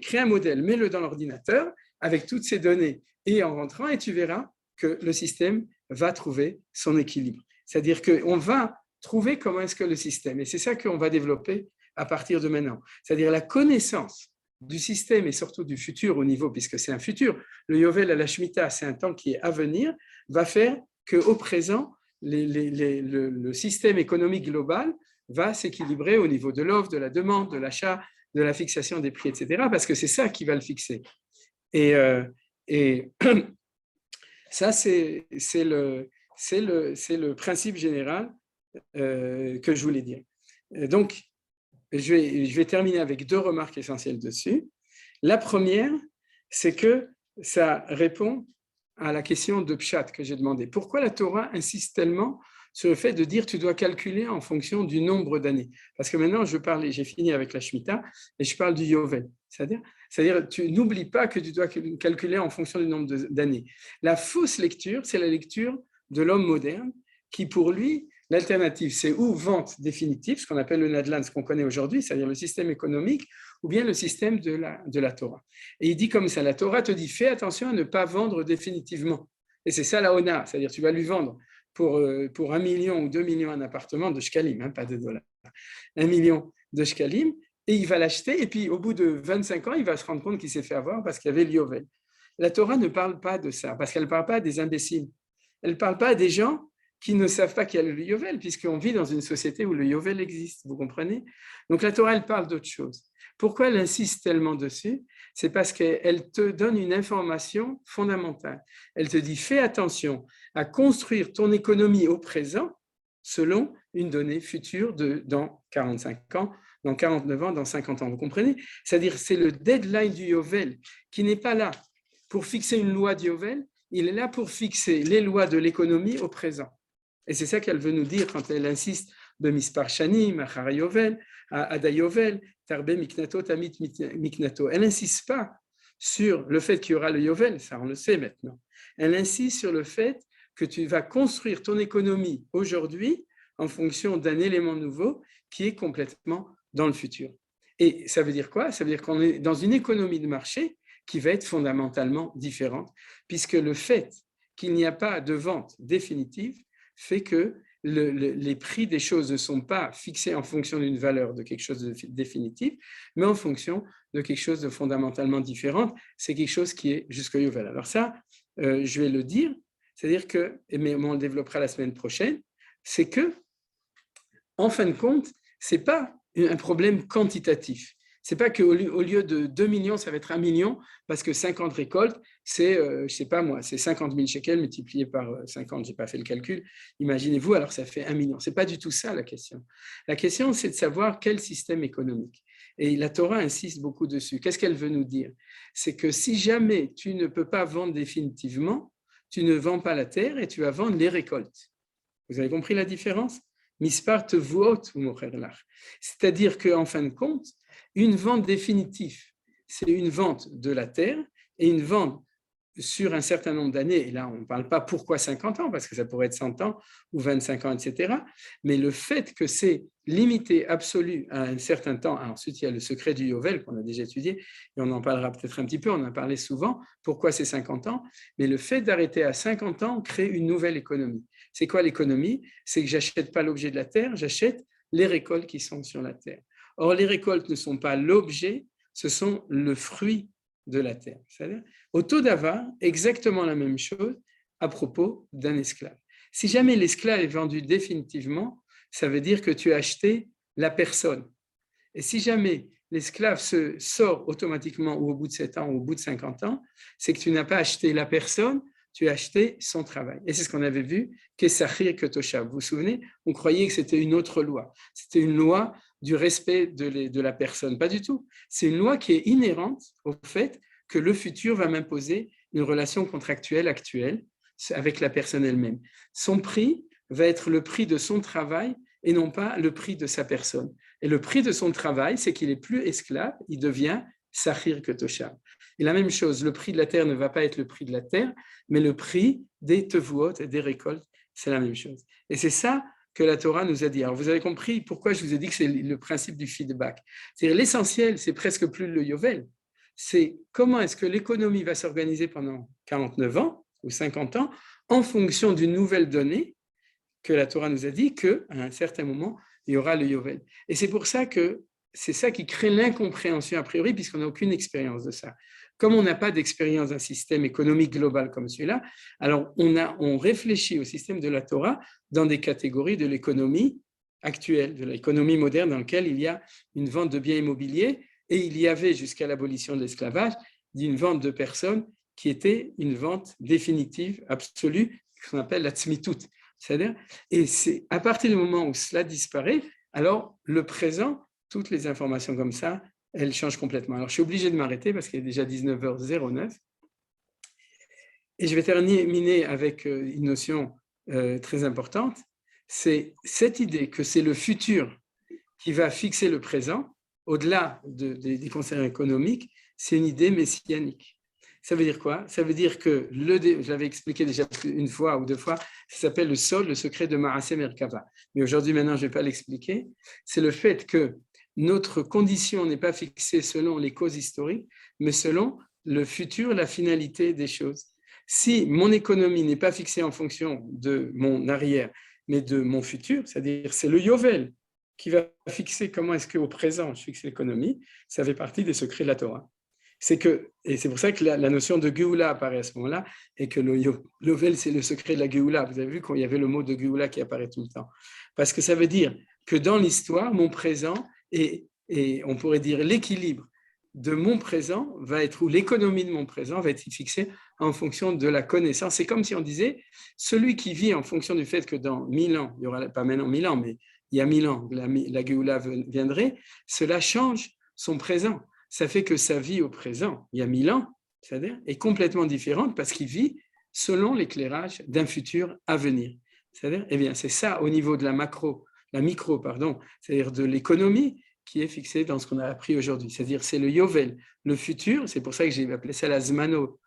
crée un modèle, mets-le dans l'ordinateur avec toutes ces données et en rentrant, et tu verras que le système va trouver son équilibre. C'est-à-dire qu'on va trouver comment est-ce que le système, et c'est ça qu'on va développer à partir de maintenant, c'est-à-dire la connaissance du système et surtout du futur au niveau, puisque c'est un futur, le Yovel à la Shemitah, c'est un temps qui est à venir, va faire qu'au présent, le système économique global va s'équilibrer au niveau de l'offre, de la demande, de l'achat, de la fixation des prix, etc., parce que c'est ça qui va le fixer. Et ça, c'est le principe général que je voulais dire. Donc, je vais terminer avec 2 remarques essentielles dessus. La première, c'est que ça répond à la question de Pshat que j'ai demandé. Pourquoi la Torah insiste tellement sur le fait de dire tu dois calculer en fonction du nombre d'années? Parce que maintenant, j'ai fini avec la Shemitah et je parle du Yovel. C'est-à-dire tu n'oublies pas que tu dois calculer en fonction du nombre d'années. La fausse lecture, c'est la lecture de l'homme moderne qui, pour lui, l'alternative, c'est ou vente définitive, ce qu'on appelle le Nadlan, ce qu'on connaît aujourd'hui, c'est-à-dire le système économique, ou bien le système de la Torah. Et il dit comme ça, la Torah te dit, fais attention à ne pas vendre définitivement. Et c'est ça la Ona, c'est-à-dire tu vas lui vendre pour 1 million ou 2 millions un appartement de shkalim, pas de dollars, 1 million de shkalim, et il va l'acheter, et puis au bout de 25 ans, il va se rendre compte qu'il s'est fait avoir parce qu'il y avait l'Yovel. La Torah ne parle pas de ça, parce qu'elle ne parle pas des imbéciles. Elle ne parle pas des gens qui ne savent pas qu'il y a le Yovel, puisqu'on vit dans une société où le Yovel existe, vous comprenez? Donc la Torah, elle parle d'autre chose. Pourquoi elle insiste tellement dessus? C'est parce qu'elle te donne une information fondamentale. Elle te dit, fais attention à construire ton économie au présent selon une donnée future dans 45 ans, dans 49 ans, dans 50 ans. Vous comprenez? C'est-à-dire c'est le deadline du Yovel qui n'est pas là pour fixer une loi du Yovel, il est là pour fixer les lois de l'économie au présent. Et c'est ça qu'elle veut nous dire quand elle insiste de Mispar Shanim, Achara Yovel, Ada Yovel, Tarbe Miknato, Tamit Miknato. Elle n'insiste pas sur le fait qu'il y aura le Yovel, ça on le sait maintenant. Elle insiste sur le fait que tu vas construire ton économie aujourd'hui en fonction d'un élément nouveau qui est complètement dans le futur. Et ça veut dire quoi? Ça veut dire qu'on est dans une économie de marché qui va être fondamentalement différente, puisque le fait qu'il n'y a pas de vente définitive fait que les prix des choses ne sont pas fixés en fonction d'une valeur de quelque chose de définitif, mais en fonction de quelque chose de fondamentalement différent. C'est quelque chose qui est jusqu'au Yovel. Alors ça, je vais le dire, c'est-à-dire que, mais on le développera la semaine prochaine, c'est que, en fin de compte, ce n'est pas un problème quantitatif. Ce n'est pas qu'au lieu de 2 millions, ça va être 1 million, parce que 50 récoltes, c'est, je ne sais pas moi, c'est 50 000 shekels multiplié par 50, je n'ai pas fait le calcul, imaginez-vous, alors ça fait 1 million. Ce n'est pas du tout ça la question. La question, c'est de savoir quel système économique. Et la Torah insiste beaucoup dessus. Qu'est-ce qu'elle veut nous dire? C'est que si jamais tu ne peux pas vendre définitivement, tu ne vends pas la terre et tu vas vendre les récoltes. Vous avez compris la différence? Mispar tevuot ou mocherlach. C'est-à-dire qu'en fin de compte, une vente définitive, c'est une vente de la terre et une vente sur un certain nombre d'années. Et là, on ne parle pas pourquoi 50 ans, parce que ça pourrait être 100 ans ou 25 ans, etc. Mais le fait que c'est limité absolu à un certain temps, ensuite il y a le secret du Yovel qu'on a déjà étudié, et on en parlera peut-être un petit peu, on en parlait souvent, pourquoi c'est 50 ans, mais le fait d'arrêter à 50 ans crée une nouvelle économie. C'est quoi l'économie? C'est que je n'achète pas l'objet de la terre, j'achète les récoltes qui sont sur la terre. Or, les récoltes ne sont pas l'objet, ce sont le fruit de la terre. C'est-à-dire, au taux d'Ava, exactement la même chose à propos d'un esclave. Si jamais l'esclave est vendu définitivement, ça veut dire que tu as acheté la personne. Et si jamais l'esclave se sort automatiquement ou au bout de 7 ans ou au bout de 50 ans, c'est que tu n'as pas acheté la personne, tu as acheté son travail. Et c'est ce qu'on avait vu, Kesachir que Toshav. Vous vous souvenez, on croyait que c'était une autre loi. C'était une loi du respect de la personne. Pas du tout. C'est une loi qui est inhérente au fait que le futur va m'imposer une relation contractuelle actuelle avec la personne elle-même. Son prix va être le prix de son travail et non pas le prix de sa personne. Et le prix de son travail, c'est qu'il est plus esclave, il devient Sachir que Toshav. Et la même chose, le prix de la terre ne va pas être le prix de la terre, mais le prix des tevuot et des récoltes, c'est la même chose. Et c'est ça que la Torah nous a dit. Alors vous avez compris pourquoi je vous ai dit que c'est le principe du feedback. C'est-à-dire l'essentiel, c'est presque plus le Yovel, c'est comment est-ce que l'économie va s'organiser pendant 49 ans ou 50 ans en fonction d'une nouvelle donnée que la Torah nous a dit qu'à un certain moment, il y aura le Yovel. Et c'est pour ça que c'est ça qui crée l'incompréhension a priori, puisqu'on n'a aucune expérience de ça. Comme on n'a pas d'expérience d'un système économique global comme celui-là, alors on réfléchit au système de la Torah dans des catégories de l'économie actuelle, de l'économie moderne dans laquelle il y a une vente de biens immobiliers et il y avait jusqu'à l'abolition de l'esclavage une vente de personnes qui était une vente définitive, absolue, qu'on appelle la tzmitut. C'est-à-dire, et c'est à partir du moment où cela disparaît, alors le présent, toutes les informations comme ça, elles changent complètement. Alors je suis obligé de m'arrêter parce qu'il est déjà 19h09 et je vais terminer avec une notion très importante, c'est cette idée que c'est le futur qui va fixer le présent, au-delà des concerns économiques, c'est une idée messianique. Ça veut dire quoi? Ça veut dire que, je l'avais expliqué déjà une fois ou deux fois, ça s'appelle le sol, le secret de Maaseh Merkava. Mais aujourd'hui, maintenant, je ne vais pas l'expliquer. C'est le fait que notre condition n'est pas fixée selon les causes historiques, mais selon le futur, la finalité des choses. Si mon économie n'est pas fixée en fonction de mon arrière, mais de mon futur, c'est-à-dire c'est le Yovel qui va fixer comment est-ce qu'au présent je fixe l'économie, ça fait partie des secrets de la Torah. Et c'est pour ça que la notion de Géoula apparaît à ce moment-là, et que le Yovel, c'est le secret de la Géoula. Vous avez vu qu'il y avait le mot de Géoula qui apparaît tout le temps. Parce que ça veut dire que dans l'histoire, mon présent, et on pourrait dire l'équilibre de mon présent va être, ou l'économie de mon présent va être fixée en fonction de la connaissance. C'est comme si on disait, celui qui vit en fonction du fait que dans 1000 ans, il n'y aura pas maintenant 1000 ans, mais il y a 1000 ans, la Géoula viendrait, cela change son présent. Ça fait que sa vie au présent, il y a 1000 ans, c'est-à-dire, est complètement différente parce qu'il vit selon l'éclairage d'un futur à venir. C'est-à-dire, eh bien, c'est ça au niveau de la micro, c'est-à-dire de l'économie qui est fixée dans ce qu'on a appris aujourd'hui. C'est-à-dire, c'est le Yovel, le futur, c'est pour ça que j'ai appelé ça la Zmano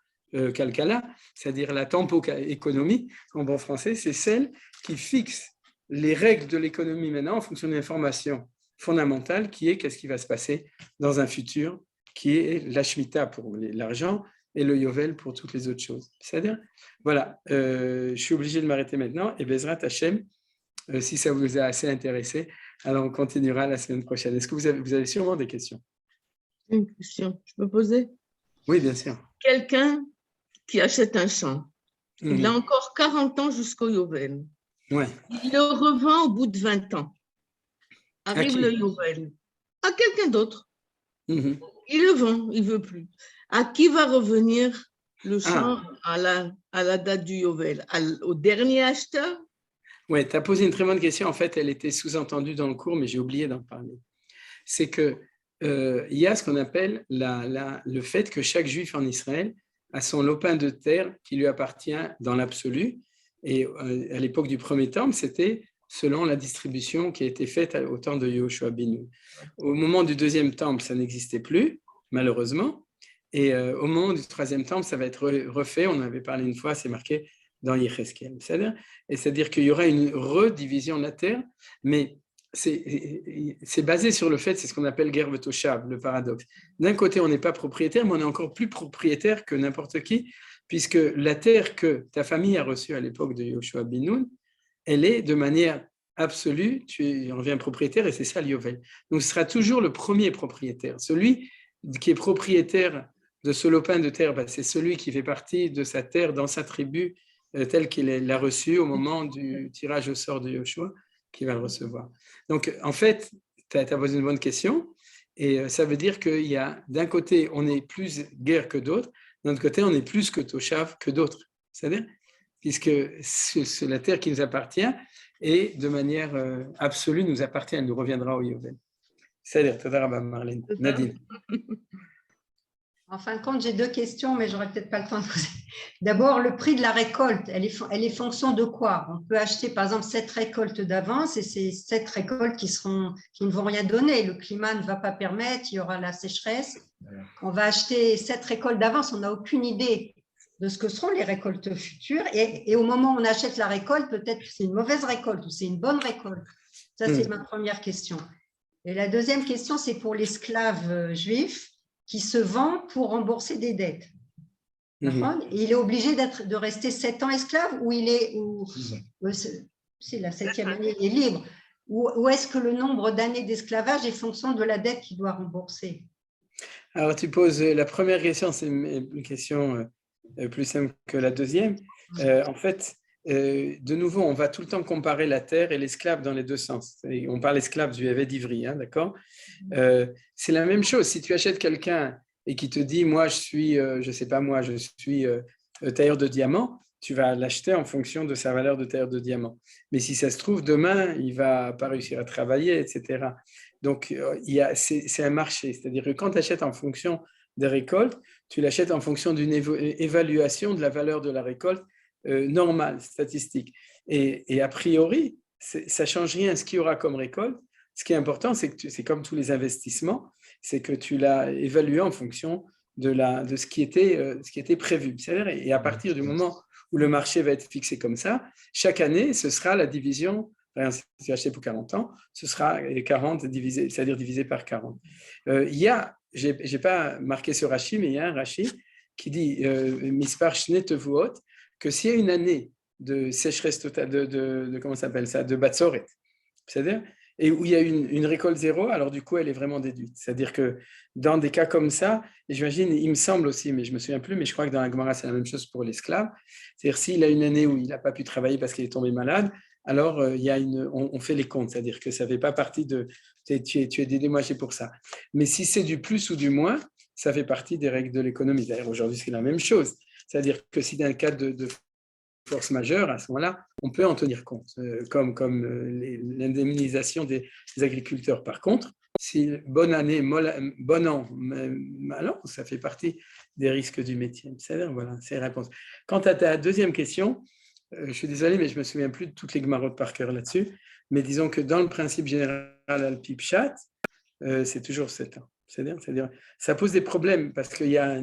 Kalkala, c'est-à-dire la tempo-économie, en bon français, c'est celle qui fixe les règles de l'économie maintenant en fonction d'une information fondamentale qui est qu'est-ce qui va se passer dans un futur, qui est la Shemitah pour l'argent et le Yovel pour toutes les autres choses. C'est-à-dire, voilà, je suis obligé de m'arrêter maintenant et Bezrat Hashem, si ça vous a assez intéressé, alors on continuera la semaine prochaine. Est-ce que vous avez sûrement des questions? Une question, je peux poser? Oui, bien sûr. Quelqu'un qui achète un champ, il a encore 40 ans jusqu'au Yovel. Ouais. Il le revend au bout de 20 ans. Arrive le Yovel. À quelqu'un d'autre. Il le vend, il ne veut plus. À qui va revenir le champ à la date du Yovel? Au dernier acheteur? Oui, tu as posé une très bonne question. En fait, elle était sous-entendue dans le cours, mais j'ai oublié d'en parler. C'est qu'il y a ce qu'on appelle le fait que chaque juif en Israël a son lopin de terre qui lui appartient dans l'absolu. Et à l'époque du premier temple, c'était selon la distribution qui a été faite au temps de Yehoshua ben Nun. Au moment du deuxième temple, ça n'existait plus, malheureusement. Et au moment du troisième temple, ça va être refait. On en avait parlé une fois, c'est marqué dans Yecheskel. C'est-à-dire qu'il y aura une redivision de la terre, mais c'est basé sur le fait, c'est ce qu'on appelle Ger V'Toshav, le paradoxe. D'un côté, on n'est pas propriétaire, mais on est encore plus propriétaire que n'importe qui, puisque la terre que ta famille a reçue à l'époque de Yehoshua ben Nun, elle est de manière absolue, tu en deviens propriétaire et c'est ça l'Yovel. Donc ce sera toujours le premier propriétaire. Celui qui est propriétaire de ce lopin de terre, c'est celui qui fait partie de sa terre dans sa tribu telle qu'il l'a reçue au moment du tirage au sort de Yehoshua, qui va le recevoir. Donc en fait, tu as posé une bonne question et ça veut dire qu'il y a d'un côté, on est plus guerre que d'autres, d'un autre côté, on est plus que Toshav que d'autres. c'est-à-dire, puisque c'est la terre qui nous appartient et de manière absolue nous appartient, elle nous reviendra au Yovel. C'est-à-dire, Tada Rabba Marlène. Nadine. En fin de compte, j'ai 2 questions, mais j'aurais peut-être pas le temps de poser. D'abord, le prix de la récolte, elle est fonction de quoi? On peut acheter, par exemple, 7 récoltes d'avance et c'est 7 récoltes qui ne vont rien donner. Le climat ne va pas permettre, il y aura la sécheresse. On va acheter 7 récoltes d'avance, on n'a aucune idée de ce que seront les récoltes futures. Et au moment où on achète la récolte, peut-être que c'est une mauvaise récolte ou c'est une bonne récolte. Ça, c'est ma première question. Et la deuxième question, c'est pour l'esclave juif qui se vend pour rembourser des dettes. Et il est obligé de rester 7 ans esclave ou c'est la 7e année, il est libre. Ou est-ce que le nombre d'années d'esclavage est fonction de la dette qu'il doit rembourser? Alors, tu poses la première question, c'est une question plus simple que la deuxième. En fait, de nouveau, on va tout le temps comparer la terre et l'esclave dans les deux sens. On parle esclave du Eved Ivri, hein, d'accord? C'est la même chose. Si tu achètes quelqu'un et qui te dit, moi, je suis, je sais pas moi, je suis tailleur de diamants, tu vas l'acheter en fonction de sa valeur de tailleur de diamant. Mais si ça se trouve, demain, il va pas réussir à travailler, etc. Donc, c'est un marché. C'est-à-dire que quand tu achètes en fonction des récoltes, tu l'achètes en fonction d'une évaluation de la valeur de la récolte normale, statistique. Et a priori, ça ne change rien ce qu'il y aura comme récolte. Ce qui est important, c'est que c'est comme tous les investissements, c'est que tu l'as évalué en fonction de ce qui était prévu. Et à partir du moment où le marché va être fixé comme ça, chaque année, ce sera la division. Si tu as acheté pour 40 ans, ce sera 40 divisé, c'est-à-dire divisé par 40. Je n'ai pas marqué ce Rashi, mais il y a un Rashi qui dit Mispar Shne Tevuot, que s'il y a une année de sécheresse totale, de comment ça s'appelle ça, de Batsoret, c'est-à-dire, et où il y a une récolte zéro, alors du coup, elle est vraiment déduite. C'est-à-dire que dans des cas comme ça, et j'imagine, il me semble aussi, mais je ne me souviens plus, mais je crois que dans la Gemara, c'est la même chose pour l'esclave. C'est-à-dire, s'il a une année où il n'a pas pu travailler parce qu'il est tombé malade, alors on fait les comptes, c'est-à-dire que ça ne fait pas partie de tu es dédommagé pour ça. Mais si c'est du plus ou du moins, ça fait partie des règles de l'économie. D'ailleurs, aujourd'hui, c'est la même chose. C'est-à-dire que si dans le cas de force majeure, à ce moment-là, on peut en tenir compte, comme l'indemnisation des agriculteurs. Par contre, si bonne année, bon an, mal an, ça fait partie des risques du métier. C'est-à-dire, voilà, c'est la réponse. Quant à ta deuxième question, je suis désolé, mais je ne me souviens plus de toutes les Gemarot par cœur là-dessus, mais disons que dans le principe général al-Pipchat, c'est toujours 7 ans. C'est-à-dire, ça pose des problèmes parce qu'il y a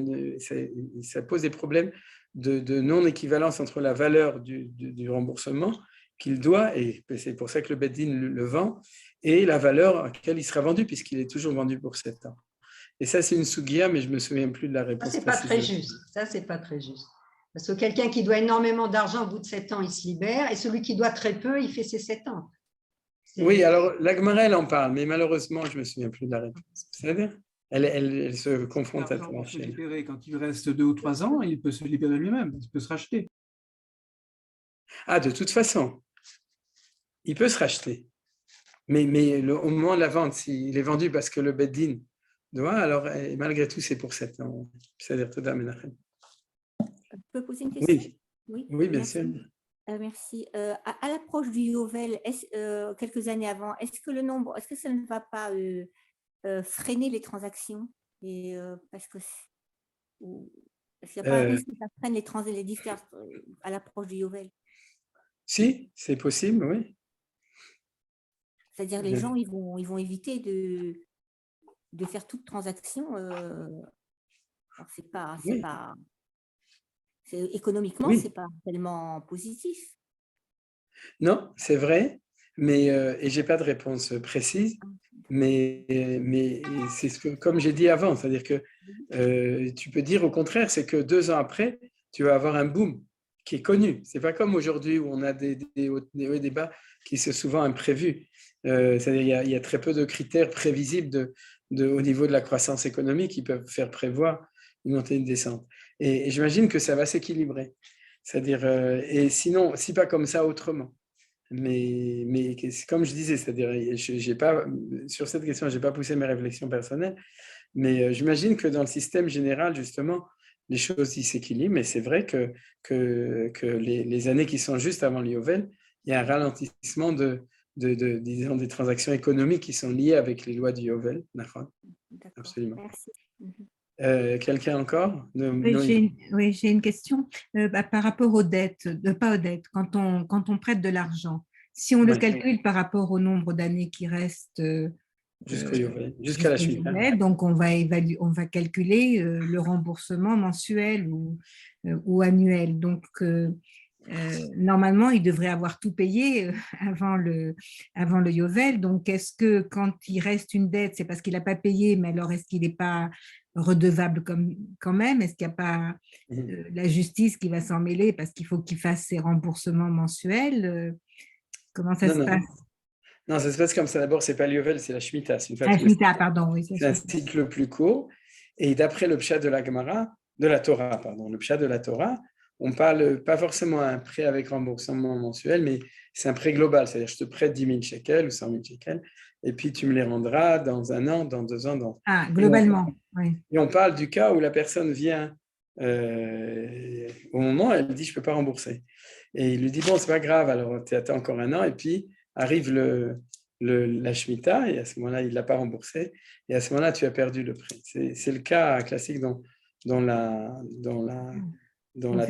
ça pose des problèmes de non-équivalence entre la valeur du remboursement qu'il doit, et c'est pour ça que le Beddin le vend, et la valeur à laquelle il sera vendu, puisqu'il est toujours vendu pour 7 ans. Et ça, c'est une sougia, mais je ne me souviens plus de la réponse. Ça, c'est pas très juste. Ça, c'est pas très juste. Parce que quelqu'un qui doit énormément d'argent au bout de 7 ans, il se libère, et celui qui doit très peu, il fait ses 7 ans. Oui, alors la Gemara, elle en parle, mais malheureusement, je ne me souviens plus de la réponse. C'est-à-dire, elle se confronte à tout marché. Quand il reste 2 ou 3 ans, il peut se libérer lui-même, il peut se racheter. Ah, de toute façon, il peut se racheter. Mais au moment de la vente, s'il est vendu parce que le Beddin doit, alors malgré tout, c'est pour 7 ans. C'est-à-dire, Toda Menachem. Je peux poser une question? Oui, bien sûr. Merci. À l'approche du Yovel, quelques années avant, est-ce que ça ne va pas freiner les transactions parce qu'il n'y a pas un risque que ça freine les différences à l'approche du Yovel? Si, c'est possible, oui. C'est-à-dire les gens, ils vont éviter de faire toute transaction. Économiquement, c'est pas tellement positif. Non, c'est vrai, mais et j'ai pas de réponse précise, mais c'est comme j'ai dit avant, c'est-à-dire que tu peux dire au contraire, c'est que 2 ans après, tu vas avoir un boom qui est connu. C'est pas comme aujourd'hui où on a des hauts et des bas qui sont souvent imprévus. C'est-à-dire il y a très peu de critères prévisibles au niveau de la croissance économique qui peuvent faire prévoir une montée et une descente. Et j'imagine que ça va s'équilibrer. C'est-à-dire, et sinon, si pas comme ça, autrement. Mais comme je disais, c'est-à-dire, sur cette question, je n'ai pas poussé mes réflexions personnelles, mais j'imagine que dans le système général, justement, les choses s'équilibrent, mais c'est vrai que les années qui sont juste avant le Yovel, il y a un ralentissement disons, des transactions économiques qui sont liées avec les lois du Yovel. Absolument. Merci. Quelqu'un encore? Oui, j'ai une question par rapport aux dettes, pas aux dettes, quand on prête de l'argent, si on le calcule par rapport au nombre d'années qui restent jusqu'au Yovel, jusqu'à la Shemitah. Donc on va calculer le remboursement mensuel ou annuel. Donc normalement, il devrait avoir tout payé avant le Yovel. Donc, est-ce que quand il reste une dette, c'est parce qu'il n'a pas payé, mais alors est-ce qu'il n'est pas redevable quand même? Est-ce qu'il n'y a pas la justice qui va s'en mêler parce qu'il faut qu'il fasse ses remboursements mensuels? Comment ça se passe? Non, ça se passe comme ça. D'abord, ce n'est pas le Yovel, c'est la Shemitah. La Shemitah, pardon. Oui, c'est un cycle plus court. Et d'après le Pshat de la Gemara, le Pshat de la Torah, on parle pas forcément un prêt avec remboursement mensuel, mais c'est un prêt global. C'est-à-dire, je te prête 10 000 shekels ou 100 000 shekels, et puis tu me les rendras dans 1 an, dans 2 ans. Globalement, oui. Et on parle du cas où la personne vient au moment, elle dit, je ne peux pas rembourser. Et il lui dit, bon, c'est pas grave, alors tu attends encore 1 an, et puis arrive la Shemitah, et à ce moment-là, il ne l'a pas remboursé, et à ce moment-là, tu as perdu le prêt. C'est le cas classique dans la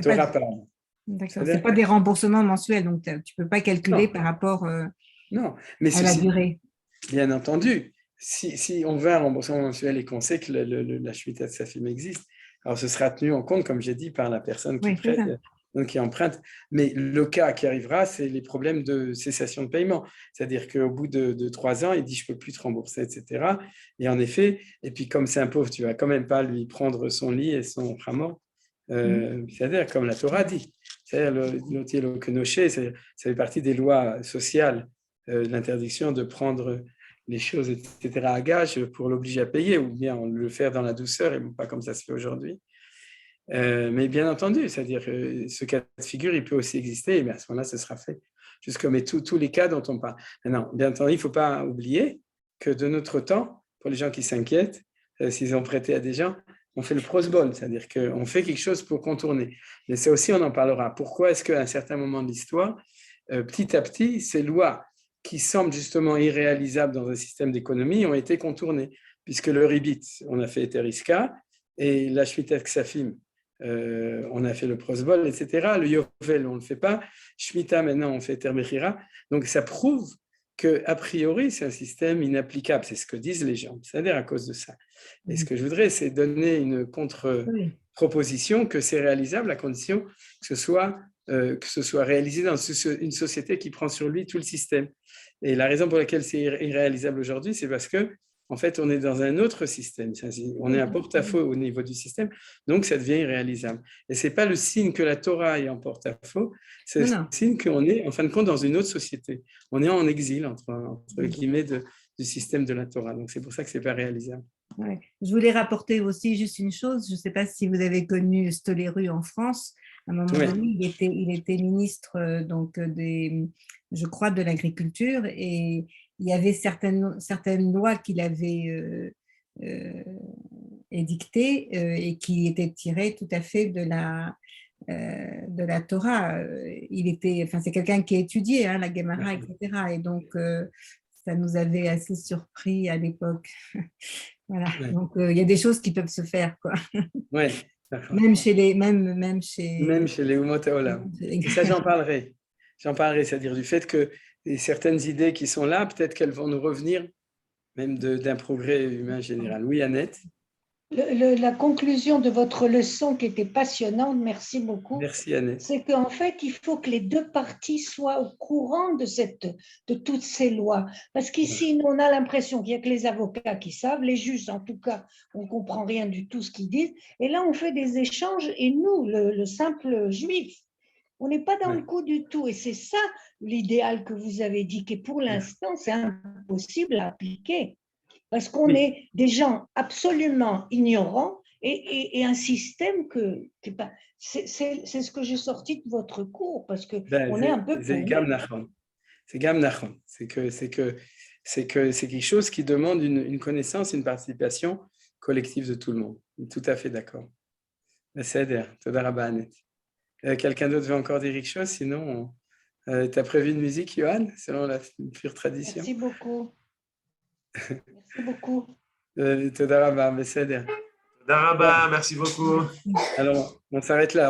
Torah parle. D'accord, ce n'est pas des remboursements mensuels, donc tu ne peux pas calculer par rapport non, mais à la durée. Bien entendu, si on veut un remboursement mensuel et qu'on sait que la Shemitah de Safim existe, alors ce sera tenu en compte, comme j'ai dit, par la personne qui prête, donc qui emprunte. Mais le cas qui arrivera, c'est les problèmes de cessation de paiement. C'est-à-dire qu'au bout de 3 ans, il dit « je ne peux plus te rembourser », etc. Et en effet, et puis comme c'est un pauvre, tu ne vas quand même pas lui prendre son lit et son ramor. C'est-à-dire, comme la Torah dit, c'est-à-dire le kenoché, ça fait partie des lois sociales, l'interdiction de prendre les choses, etc., à gage pour l'obliger à payer, ou bien le faire dans la douceur, et pas comme ça se fait aujourd'hui. Mais bien entendu, c'est-à-dire ce cas de figure, il peut aussi exister, mais à ce moment-là, ce sera fait. Juste comme tous les cas dont on parle. Maintenant, bien entendu, il ne faut pas oublier que de notre temps, pour les gens qui s'inquiètent, s'ils ont prêté à des gens, on fait le prosbol, c'est-à-dire qu'on fait quelque chose pour contourner. Mais ça aussi, on en parlera. Pourquoi est-ce qu'à un certain moment de l'histoire, petit à petit, ces lois qui semblent justement irréalisables dans un système d'économie ont été contournées, puisque le ribit, on a fait Eteriska, et la Shemitah Ksafim, on a fait le prosbol, etc. Le Yovel, on ne le fait pas. Shemitah, maintenant, on fait Eter-Mechira. Donc, ça prouve qu'a priori, c'est un système inapplicable. C'est ce que disent les gens, c'est-à-dire à cause de ça. Et ce que je voudrais, c'est donner une contre-proposition que c'est réalisable à condition que ce soit réalisé dans une société qui prend sur lui tout le système. Et la raison pour laquelle c'est irréalisable aujourd'hui, c'est parce que en fait, on est dans un autre système. On est un porte-à-faux au niveau du système, donc ça devient irréalisable. Et ce n'est pas le signe que la Torah est en porte-à-faux, c'est le signe qu'on est, en fin de compte, dans une autre société. On est en exil, entre guillemets, du système de la Torah. Donc, c'est pour ça que ce n'est pas réalisable. Ouais. Je voulais rapporter aussi juste une chose. Je ne sais pas si vous avez connu Stoléru en France. À un moment donné, il était ministre je crois, de l'agriculture, et il y avait certaines lois qu'il avait édictées et qui étaient tirées tout à fait de la Torah. C'est quelqu'un qui a étudié la Gemara, etc. Et donc, ça nous avait assez surpris à l'époque. Voilà. Ouais. Donc, il y a des choses qui peuvent se faire, quoi. Ouais. Même chez les Umot Haolam. Et ça, j'en parlerai. C'est-à-dire du fait que certaines idées qui sont là, peut-être qu'elles vont nous revenir même d'un progrès humain général. Oui, Annette? La conclusion de votre leçon qui était passionnante, merci beaucoup. Merci, Annette. C'est qu'en fait, il faut que les deux parties soient au courant de toutes ces lois. Parce qu'ici, on a l'impression qu'il n'y a que les avocats qui savent, les juges, en tout cas, on ne comprend rien du tout ce qu'ils disent. Et là, on fait des échanges, et nous, le simple juif, on n'est pas dans le coup du tout. Et c'est ça l'idéal que vous avez dit, que pour l'instant, c'est impossible à appliquer. Parce qu'on est des gens absolument ignorants et un système c'est ce que j'ai sorti de votre cours, parce qu'on est un peu... C'est Gamnachon. C'est Gamnachon. C'est quelque chose qui demande une connaissance, une participation collective de tout le monde. Tout à fait d'accord. בסדר, תודה רבה, Annette. Quelqu'un d'autre veut encore dire quelque chose? Sinon, tu as prévu une musique, Johan, selon la pure tradition? Merci beaucoup. Merci beaucoup. תודה רבה, בסדר. תודה רבה, merci beaucoup. Alors, on s'arrête là.